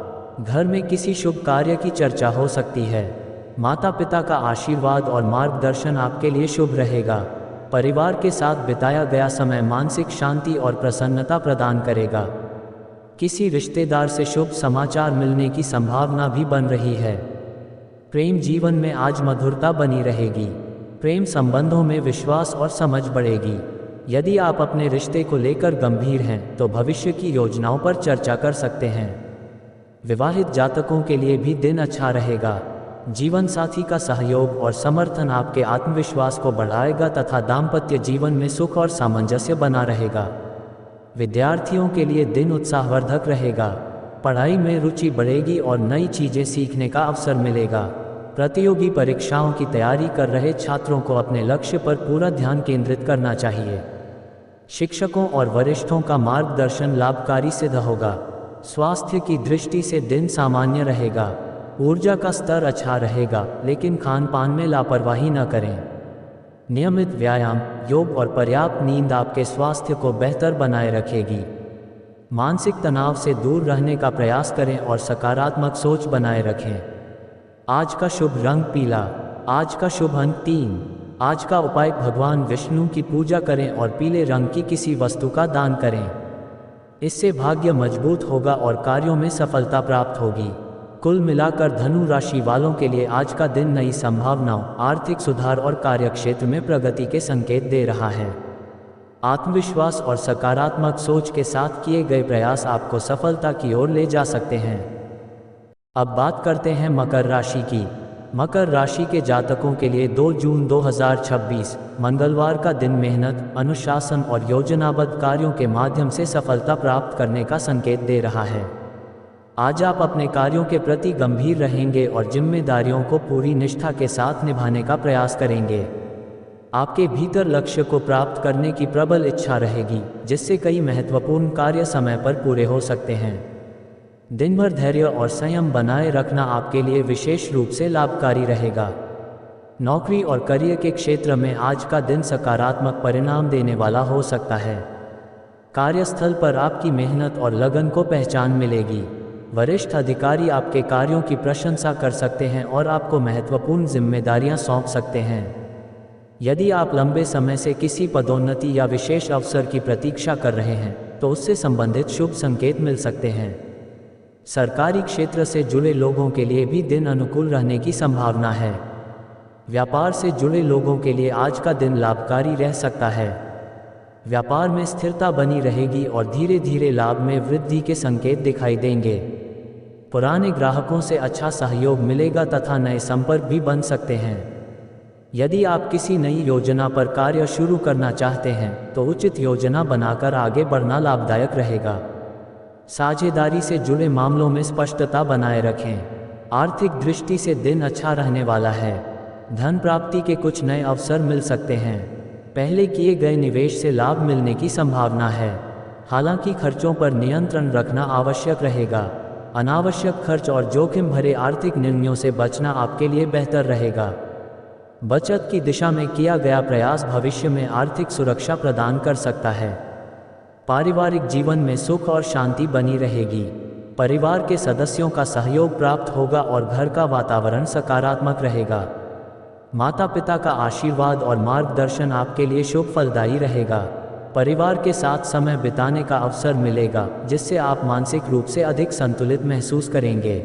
घर में किसी शुभ कार्य की चर्चा हो सकती है। माता पिता का आशीर्वाद और मार्गदर्शन आपके लिए शुभ रहेगा। परिवार के साथ बिताया गया समय मानसिक शांति और प्रसन्नता प्रदान करेगा। किसी रिश्तेदार से शुभ समाचार मिलने की संभावना भी बन रही है। प्रेम जीवन में आज मधुरता बनी रहेगी। प्रेम संबंधों में विश्वास और समझ बढ़ेगी। यदि आप अपने रिश्ते को लेकर गंभीर हैं तो भविष्य की योजनाओं पर चर्चा कर सकते हैं। विवाहित जातकों के लिए भी दिन अच्छा रहेगा। जीवन साथी का सहयोग और समर्थन आपके आत्मविश्वास को बढ़ाएगा तथा दाम्पत्य जीवन में सुख और सामंजस्य बना रहेगा। विद्यार्थियों के लिए दिन उत्साहवर्धक रहेगा। पढ़ाई में रुचि बढ़ेगी और नई चीज़ें सीखने का अवसर मिलेगा। प्रतियोगी परीक्षाओं की तैयारी कर रहे छात्रों को अपने लक्ष्य पर पूरा ध्यान केंद्रित करना चाहिए। शिक्षकों और वरिष्ठों का मार्गदर्शन लाभकारी सिद्ध होगा। स्वास्थ्य की दृष्टि से दिन सामान्य रहेगा। ऊर्जा का स्तर अच्छा रहेगा, लेकिन खान पान में लापरवाही न करें। नियमित व्यायाम, योग और पर्याप्त नींद आपके स्वास्थ्य को बेहतर बनाए रखेगी। मानसिक तनाव से दूर रहने का प्रयास करें और सकारात्मक सोच बनाए रखें। आज का शुभ रंग पीला। आज का शुभ अंक 3। आज का उपाय भगवान विष्णु की पूजा करें और पीले रंग की किसी वस्तु का दान करें। इससे भाग्य मजबूत होगा और कार्यों में सफलता प्राप्त होगी। कुल मिलाकर धनु राशि वालों के लिए आज का दिन नई संभावनाओं, आर्थिक सुधार और कार्यक्षेत्र में प्रगति के संकेत दे रहा है। आत्मविश्वास और सकारात्मक सोच के साथ किए गए प्रयास आपको सफलता की ओर ले जा सकते हैं। अब बात करते हैं मकर राशि की। मकर राशि के जातकों के लिए 2 जून 2026 मंगलवार का दिन मेहनत, अनुशासन और योजनाबद्ध कार्यों के माध्यम से सफलता प्राप्त करने का संकेत दे रहा है। आज आप अपने कार्यों के प्रति गंभीर रहेंगे और जिम्मेदारियों को पूरी निष्ठा के साथ निभाने का प्रयास करेंगे। आपके भीतर लक्ष्य को प्राप्त करने की प्रबल इच्छा रहेगी, जिससे कई महत्वपूर्ण कार्य समय पर पूरे हो सकते हैं। दिन भर धैर्य और संयम बनाए रखना आपके लिए विशेष रूप से लाभकारी रहेगा। नौकरी और करियर के क्षेत्र में आज का दिन सकारात्मक परिणाम देने वाला हो सकता है। कार्यस्थल पर आपकी मेहनत और लगन को पहचान मिलेगी। वरिष्ठ अधिकारी आपके कार्यों की प्रशंसा कर सकते हैं और आपको महत्वपूर्ण जिम्मेदारियां सौंप सकते हैं। यदि आप लंबे समय से किसी पदोन्नति या विशेष अवसर की प्रतीक्षा कर रहे हैं तो उससे संबंधित शुभ संकेत मिल सकते हैं। सरकारी क्षेत्र से जुड़े लोगों के लिए भी दिन अनुकूल रहने की संभावना है। व्यापार से जुड़े लोगों के लिए आज का दिन लाभकारी रह सकता है। व्यापार में स्थिरता बनी रहेगी और धीरे धीरे लाभ में वृद्धि के संकेत दिखाई देंगे। पुराने ग्राहकों से अच्छा सहयोग मिलेगा तथा नए संपर्क भी बन सकते हैं। यदि आप किसी नई योजना पर कार्य शुरू करना चाहते हैं तो उचित योजना बनाकर आगे बढ़ना लाभदायक रहेगा। साझेदारी से जुड़े मामलों में स्पष्टता बनाए रखें। आर्थिक दृष्टि से दिन अच्छा रहने वाला है। धन प्राप्ति के कुछ नए अवसर मिल सकते हैं। पहले किए गए निवेश से लाभ मिलने की संभावना है। हालांकि खर्चों पर नियंत्रण रखना आवश्यक रहेगा। अनावश्यक खर्च और जोखिम भरे आर्थिक निर्णयों से बचना आपके लिए बेहतर रहेगा। बचत की दिशा में किया गया प्रयास भविष्य में आर्थिक सुरक्षा प्रदान कर सकता है। पारिवारिक जीवन में सुख और शांति बनी रहेगी। परिवार के सदस्यों का सहयोग प्राप्त होगा और घर का वातावरण सकारात्मक रहेगा। माता पिता का आशीर्वाद और मार्गदर्शन आपके लिए शुभ फलदायी रहेगा। परिवार के साथ समय बिताने का अवसर मिलेगा, जिससे आप मानसिक रूप से अधिक संतुलित महसूस करेंगे।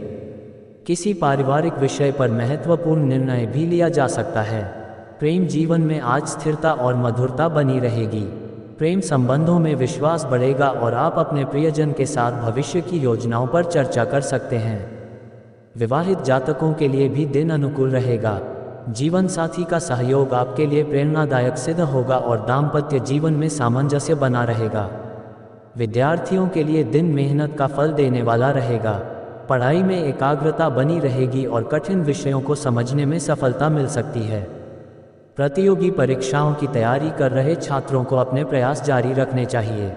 किसी पारिवारिक विषय पर महत्वपूर्ण निर्णय भी लिया जा सकता है। प्रेम जीवन में आज स्थिरता और मधुरता बनी रहेगी। प्रेम संबंधों में विश्वास बढ़ेगा और आप अपने प्रियजन के साथ भविष्य की योजनाओं पर चर्चा कर सकते हैं। विवाहित जातकों के लिए भी दिन अनुकूल रहेगा। जीवन साथी का सहयोग आपके लिए प्रेरणादायक सिद्ध होगा और दाम्पत्य जीवन में सामंजस्य बना रहेगा। विद्यार्थियों के लिए दिन मेहनत का फल देने वाला रहेगा। पढ़ाई में एकाग्रता बनी रहेगी और कठिन विषयों को समझने में सफलता मिल सकती है। प्रतियोगी परीक्षाओं की तैयारी कर रहे छात्रों को अपने प्रयास जारी रखने चाहिए।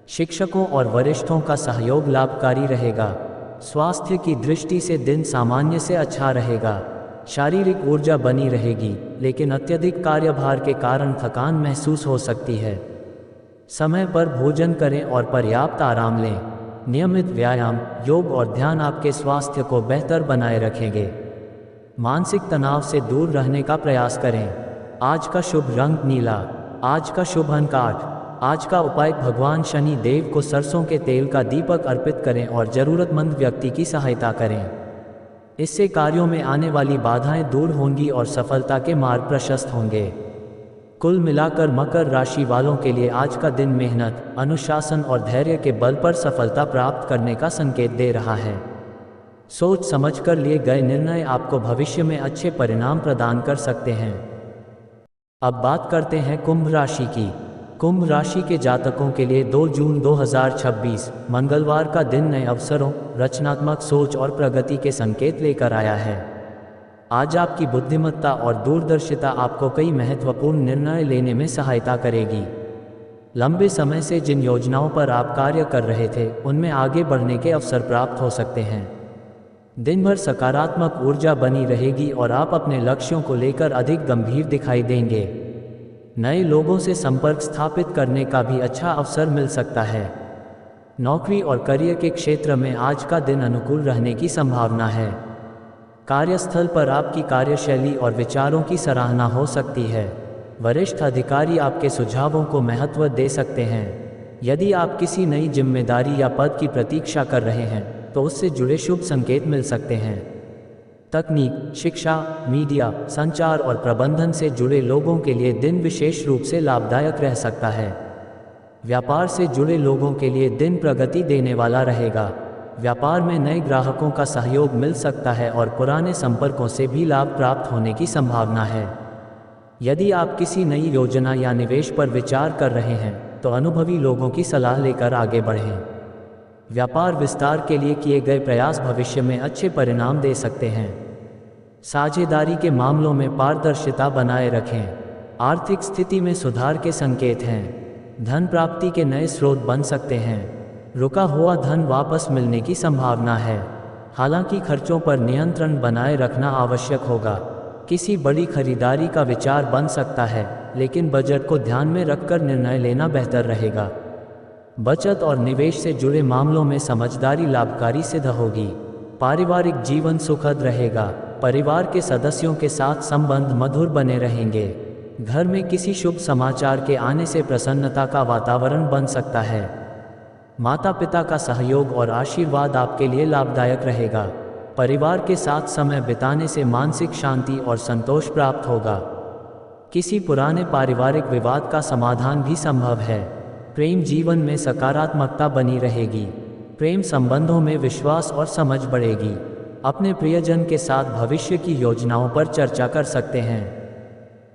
शिक्षकों और वरिष्ठों का सहयोग लाभकारी रहेगा। स्वास्थ्य की दृष्टि से दिन सामान्य से अच्छा रहेगा। शारीरिक ऊर्जा बनी रहेगी, लेकिन अत्यधिक कार्यभार के कारण थकान महसूस हो सकती है। समय पर भोजन करें और पर्याप्त आराम लें। नियमित व्यायाम, योग और ध्यान आपके स्वास्थ्य को बेहतर बनाए रखेंगे। मानसिक तनाव से दूर रहने का प्रयास करें। आज का शुभ रंग नीला। आज का शुभ अंक 8। आज का उपाय भगवान शनि देव को सरसों के तेल का दीपक अर्पित करें और जरूरतमंद व्यक्ति की सहायता करें। इससे कार्यों में आने वाली बाधाएं दूर होंगी और सफलता के मार्ग प्रशस्त होंगे। कुल मिलाकर मकर राशि वालों के लिए आज का दिन मेहनत, अनुशासन और धैर्य के बल पर सफलता प्राप्त करने का संकेत दे रहा है। सोच समझकर लिए गए निर्णय आपको भविष्य में अच्छे परिणाम प्रदान कर सकते हैं। अब बात करते हैं कुंभ राशि की। कुंभ राशि के जातकों के लिए 2 जून 2026 मंगलवार का दिन नए अवसरों, रचनात्मक सोच और प्रगति के संकेत लेकर आया है। आज आपकी बुद्धिमत्ता और दूरदर्शिता आपको कई महत्वपूर्ण निर्णय लेने में सहायता करेगी। लंबे समय से जिन योजनाओं पर आप कार्य कर रहे थे, उनमें आगे बढ़ने के अवसर प्राप्त हो सकते हैं। दिन भर सकारात्मक ऊर्जा बनी रहेगी और आप अपने लक्ष्यों को लेकर अधिक गंभीर दिखाई देंगे। नए लोगों से संपर्क स्थापित करने का भी अच्छा अवसर मिल सकता है। नौकरी और करियर के क्षेत्र में आज का दिन अनुकूल रहने की संभावना है। कार्यस्थल पर आपकी कार्यशैली और विचारों की सराहना हो सकती है। वरिष्ठ अधिकारी आपके सुझावों को महत्व दे सकते हैं। यदि आप किसी नई जिम्मेदारी या पद की प्रतीक्षा कर रहे हैं, तो उससे जुड़े शुभ संकेत मिल सकते हैं। तकनीक, शिक्षा, मीडिया, संचार और प्रबंधन से जुड़े लोगों के लिए दिन विशेष रूप से लाभदायक रह सकता है। व्यापार से जुड़े लोगों के लिए दिन प्रगति देने वाला रहेगा। व्यापार में नए ग्राहकों का सहयोग मिल सकता है और पुराने संपर्कों से भी लाभ प्राप्त होने की संभावना है। यदि आप किसी नई योजना या निवेश पर विचार कर रहे हैं, तो अनुभवी लोगों की सलाह लेकर आगे बढ़ें। व्यापार विस्तार के लिए किए गए प्रयास भविष्य में अच्छे परिणाम दे सकते हैं। साझेदारी के मामलों में पारदर्शिता बनाए रखें। आर्थिक स्थिति में सुधार के संकेत हैं। धन प्राप्ति के नए स्रोत बन सकते हैं। रुका हुआ धन वापस मिलने की संभावना है। हालांकि खर्चों पर नियंत्रण बनाए रखना आवश्यक होगा। किसी बड़ी खरीदारी का विचार बन सकता है, लेकिन बजट को ध्यान में रखकर निर्णय लेना बेहतर रहेगा। बचत और निवेश से जुड़े मामलों में समझदारी लाभकारी सिद्ध होगी। पारिवारिक जीवन सुखद रहेगा। परिवार के सदस्यों के साथ संबंध मधुर बने रहेंगे। घर में किसी शुभ समाचार के आने से प्रसन्नता का वातावरण बन सकता है। माता पिता का सहयोग और आशीर्वाद आपके लिए लाभदायक रहेगा। परिवार के साथ समय बिताने से मानसिक शांति और संतोष प्राप्त होगा। किसी पुराने पारिवारिक विवाद का समाधान भी संभव है। प्रेम जीवन में सकारात्मकता बनी रहेगी। प्रेम संबंधों में विश्वास और समझ बढ़ेगी। अपने प्रियजन के साथ भविष्य की योजनाओं पर चर्चा कर सकते हैं।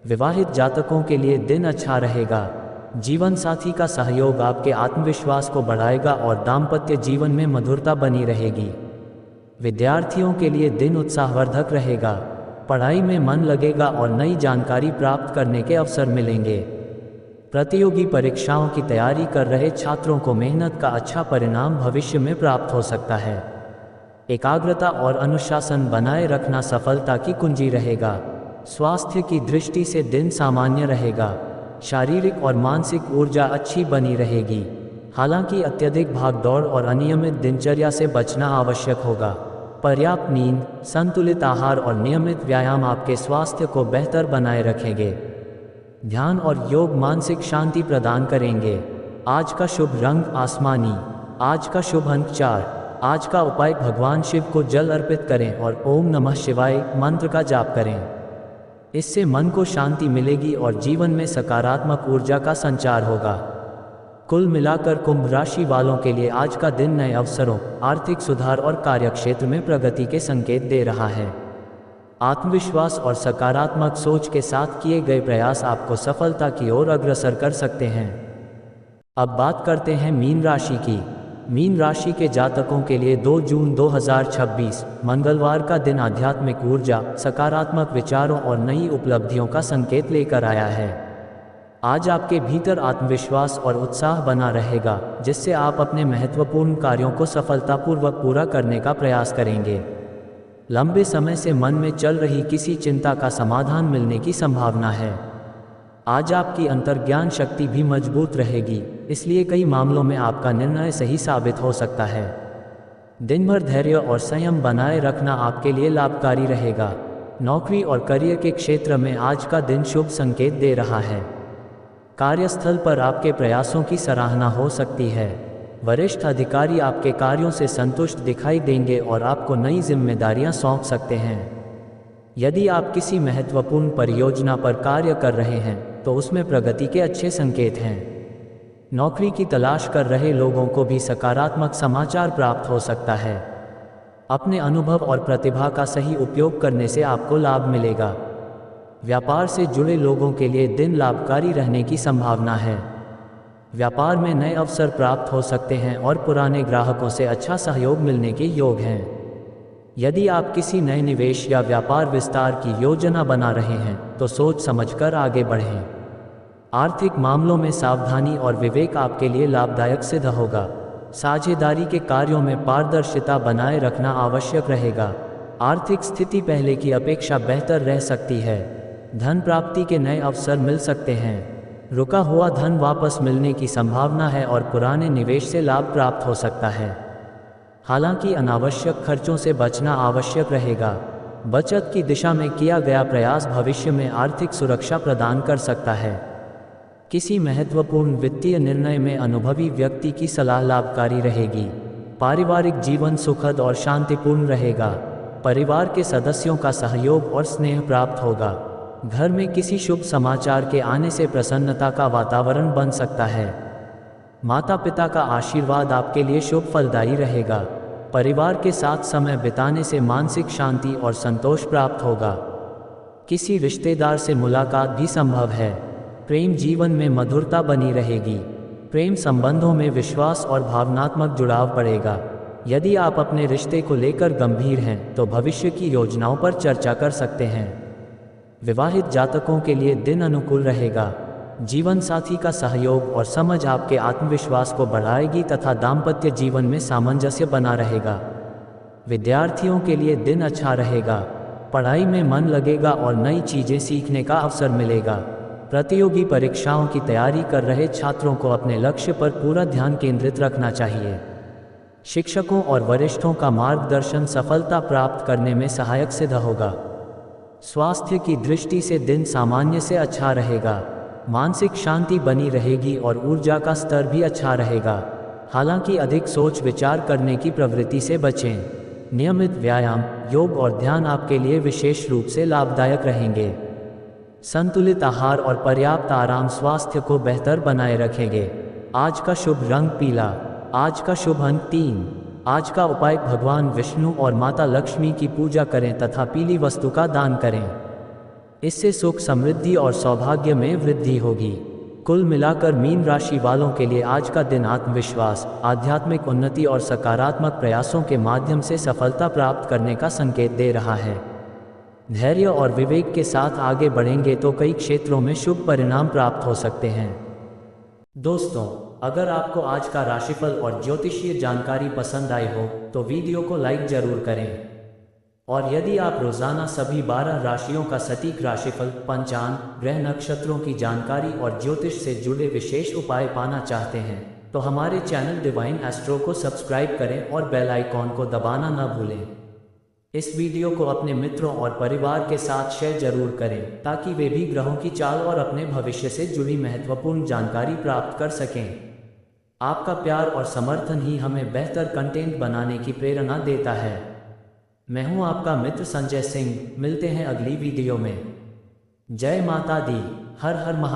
विवाहित जातकों के लिए दिन अच्छा रहेगा। जीवन साथी का सहयोग आपके आत्मविश्वास को बढ़ाएगा और दाम्पत्य जीवन में मधुरता बनी रहेगी। विद्यार्थियों के लिए दिन उत्साहवर्धक रहेगा। पढ़ाई में मन लगेगा और नई जानकारी प्राप्त करने के अवसर मिलेंगे। प्रतियोगी परीक्षाओं की तैयारी कर रहे छात्रों को मेहनत का अच्छा परिणाम भविष्य में प्राप्त हो सकता है। एकाग्रता और अनुशासन बनाए रखना सफलता की कुंजी रहेगा। स्वास्थ्य की दृष्टि से दिन सामान्य रहेगा। शारीरिक और मानसिक ऊर्जा अच्छी बनी रहेगी। हालांकि अत्यधिक भागदौड़ और अनियमित दिनचर्या से बचना आवश्यक होगा। पर्याप्त नींद, संतुलित आहार और नियमित व्यायाम आपके स्वास्थ्य को बेहतर बनाए रखेंगे। ध्यान और योग मानसिक शांति प्रदान करेंगे। आज का शुभ रंग आसमानी। आज का शुभ अंक 4। आज का उपाय भगवान शिव को जल अर्पित करें और ओम नमः शिवाय मंत्र का जाप करें। इससे मन को शांति मिलेगी और जीवन में सकारात्मक ऊर्जा का संचार होगा। कुल मिलाकर कुंभ राशि वालों के लिए आज का दिन नए अवसरों, आर्थिक सुधार और कार्यक्षेत्र में प्रगति के संकेत दे रहा है। आत्मविश्वास और सकारात्मक सोच के साथ किए गए प्रयास आपको सफलता की ओर अग्रसर कर सकते हैं। अब बात करते हैं मीन राशि की। मीन राशि के जातकों के लिए 2 जून 2026 मंगलवार का दिन आध्यात्मिक ऊर्जा, सकारात्मक विचारों और नई उपलब्धियों का संकेत लेकर आया है। आज आपके भीतर आत्मविश्वास और उत्साह बना रहेगा, जिससे आप अपने महत्वपूर्ण कार्यों को सफलतापूर्वक पूरा करने का प्रयास करेंगे। लंबे समय से मन में चल रही किसी चिंता का समाधान मिलने की संभावना है। आज आपकी अंतर्ज्ञान शक्ति भी मजबूत रहेगी, इसलिए कई मामलों में आपका निर्णय सही साबित हो सकता है। दिन भर धैर्य और संयम बनाए रखना आपके लिए लाभकारी रहेगा। नौकरी और करियर के क्षेत्र में आज का दिन शुभ संकेत दे रहा है। कार्यस्थल पर आपके प्रयासों की सराहना हो सकती है। वरिष्ठ अधिकारी आपके कार्यों से संतुष्ट दिखाई देंगे और आपको नई जिम्मेदारियां सौंप सकते हैं। यदि आप किसी महत्वपूर्ण परियोजना पर कार्य कर रहे हैं तो उसमें प्रगति के अच्छे संकेत हैं। नौकरी की तलाश कर रहे लोगों को भी सकारात्मक समाचार प्राप्त हो सकता है। अपने अनुभव और प्रतिभा का सही उपयोग करने से आपको लाभ मिलेगा। व्यापार से जुड़े लोगों के लिए दिन लाभकारी रहने की संभावना है। व्यापार में नए अवसर प्राप्त हो सकते हैं और पुराने ग्राहकों से अच्छा सहयोग मिलने के योग हैं। यदि आप किसी नए निवेश या व्यापार विस्तार की योजना बना रहे हैं तो सोच समझकर आगे बढ़ें। आर्थिक मामलों में सावधानी और विवेक आपके लिए लाभदायक सिद्ध होगा। साझेदारी के कार्यों में पारदर्शिता बनाए रखना आवश्यक रहेगा। आर्थिक स्थिति पहले की अपेक्षा बेहतर रह सकती है। धन प्राप्ति के नए अवसर मिल सकते हैं। रुका हुआ धन वापस मिलने की संभावना है और पुराने निवेश से लाभ प्राप्त हो सकता है। हालांकि अनावश्यक खर्चों से बचना आवश्यक रहेगा। बचत की दिशा में किया गया प्रयास भविष्य में आर्थिक सुरक्षा प्रदान कर सकता है। किसी महत्वपूर्ण वित्तीय निर्णय में अनुभवी व्यक्ति की सलाह लाभकारी रहेगी। पारिवारिक जीवन सुखद और शांतिपूर्ण रहेगा। परिवार के सदस्यों का सहयोग और स्नेह प्राप्त होगा। घर में किसी शुभ समाचार के आने से प्रसन्नता का वातावरण बन सकता है। माता पिता का आशीर्वाद आपके लिए शुभ फलदायी रहेगा। परिवार के साथ समय बिताने से मानसिक शांति और संतोष प्राप्त होगा। किसी रिश्तेदार से मुलाकात भी संभव है। प्रेम जीवन में मधुरता बनी रहेगी। प्रेम संबंधों में विश्वास और भावनात्मक जुड़ाव बढ़ेगा। यदि आप अपने रिश्ते को लेकर गंभीर हैं तो भविष्य की योजनाओं पर चर्चा कर सकते हैं। विवाहित जातकों के लिए दिन अनुकूल रहेगा। जीवन साथी का सहयोग और समझ आपके आत्मविश्वास को बढ़ाएगी तथा दाम्पत्य जीवन में सामंजस्य बना रहेगा। विद्यार्थियों के लिए दिन अच्छा रहेगा। पढ़ाई में मन लगेगा और नई चीज़ें सीखने का अवसर मिलेगा। प्रतियोगी परीक्षाओं की तैयारी कर रहे छात्रों को अपने लक्ष्य पर पूरा ध्यान केंद्रित रखना चाहिए। शिक्षकों और वरिष्ठों का मार्गदर्शन सफलता प्राप्त करने में सहायक सिद्ध होगा। स्वास्थ्य की दृष्टि से दिन सामान्य से अच्छा रहेगा। मानसिक शांति बनी रहेगी और ऊर्जा का स्तर भी अच्छा रहेगा। हालांकि अधिक सोच विचार करने की प्रवृत्ति से बचें। नियमित व्यायाम, योग और ध्यान आपके लिए विशेष रूप से लाभदायक रहेंगे। संतुलित आहार और पर्याप्त आराम स्वास्थ्य को बेहतर बनाए रखेंगे। आज का शुभ रंग पीला। आज का शुभ अंक 3। आज का उपाय भगवान विष्णु और माता लक्ष्मी की पूजा करें तथा पीली वस्तु का दान करें। इससे सुख, समृद्धि और सौभाग्य में वृद्धि होगी। कुल मिलाकर मीन राशि वालों के लिए आज का दिन आत्मविश्वास, आध्यात्मिक उन्नति और सकारात्मक प्रयासों के माध्यम से सफलता प्राप्त करने का संकेत दे रहा है। धैर्य और विवेक के साथ आगे बढ़ेंगे तो कई क्षेत्रों में शुभ परिणाम प्राप्त हो सकते हैं। दोस्तों, अगर आपको आज का राशिफल और ज्योतिषीय जानकारी पसंद आई हो तो वीडियो को लाइक जरूर करें। और यदि आप रोजाना सभी 12 राशियों का सटीक राशिफल, पंचांग, ग्रह नक्षत्रों की जानकारी और ज्योतिष से जुड़े विशेष उपाय पाना चाहते हैं तो हमारे चैनल डिवाइन एस्ट्रो को सब्सक्राइब करें और बेल आइकॉन को दबाना न भूलें। इस वीडियो को अपने मित्रों और परिवार के साथ शेयर जरूर करें ताकि वे भी ग्रहों की चाल और अपने भविष्य से जुड़ी महत्वपूर्ण जानकारी प्राप्त कर सकें। आपका प्यार और समर्थन ही हमें बेहतर कंटेंट बनाने की प्रेरणा देता है। मैं हूं आपका मित्र संजय सिंह। मिलते हैं अगली वीडियो में। जय माता दी। हर हर महा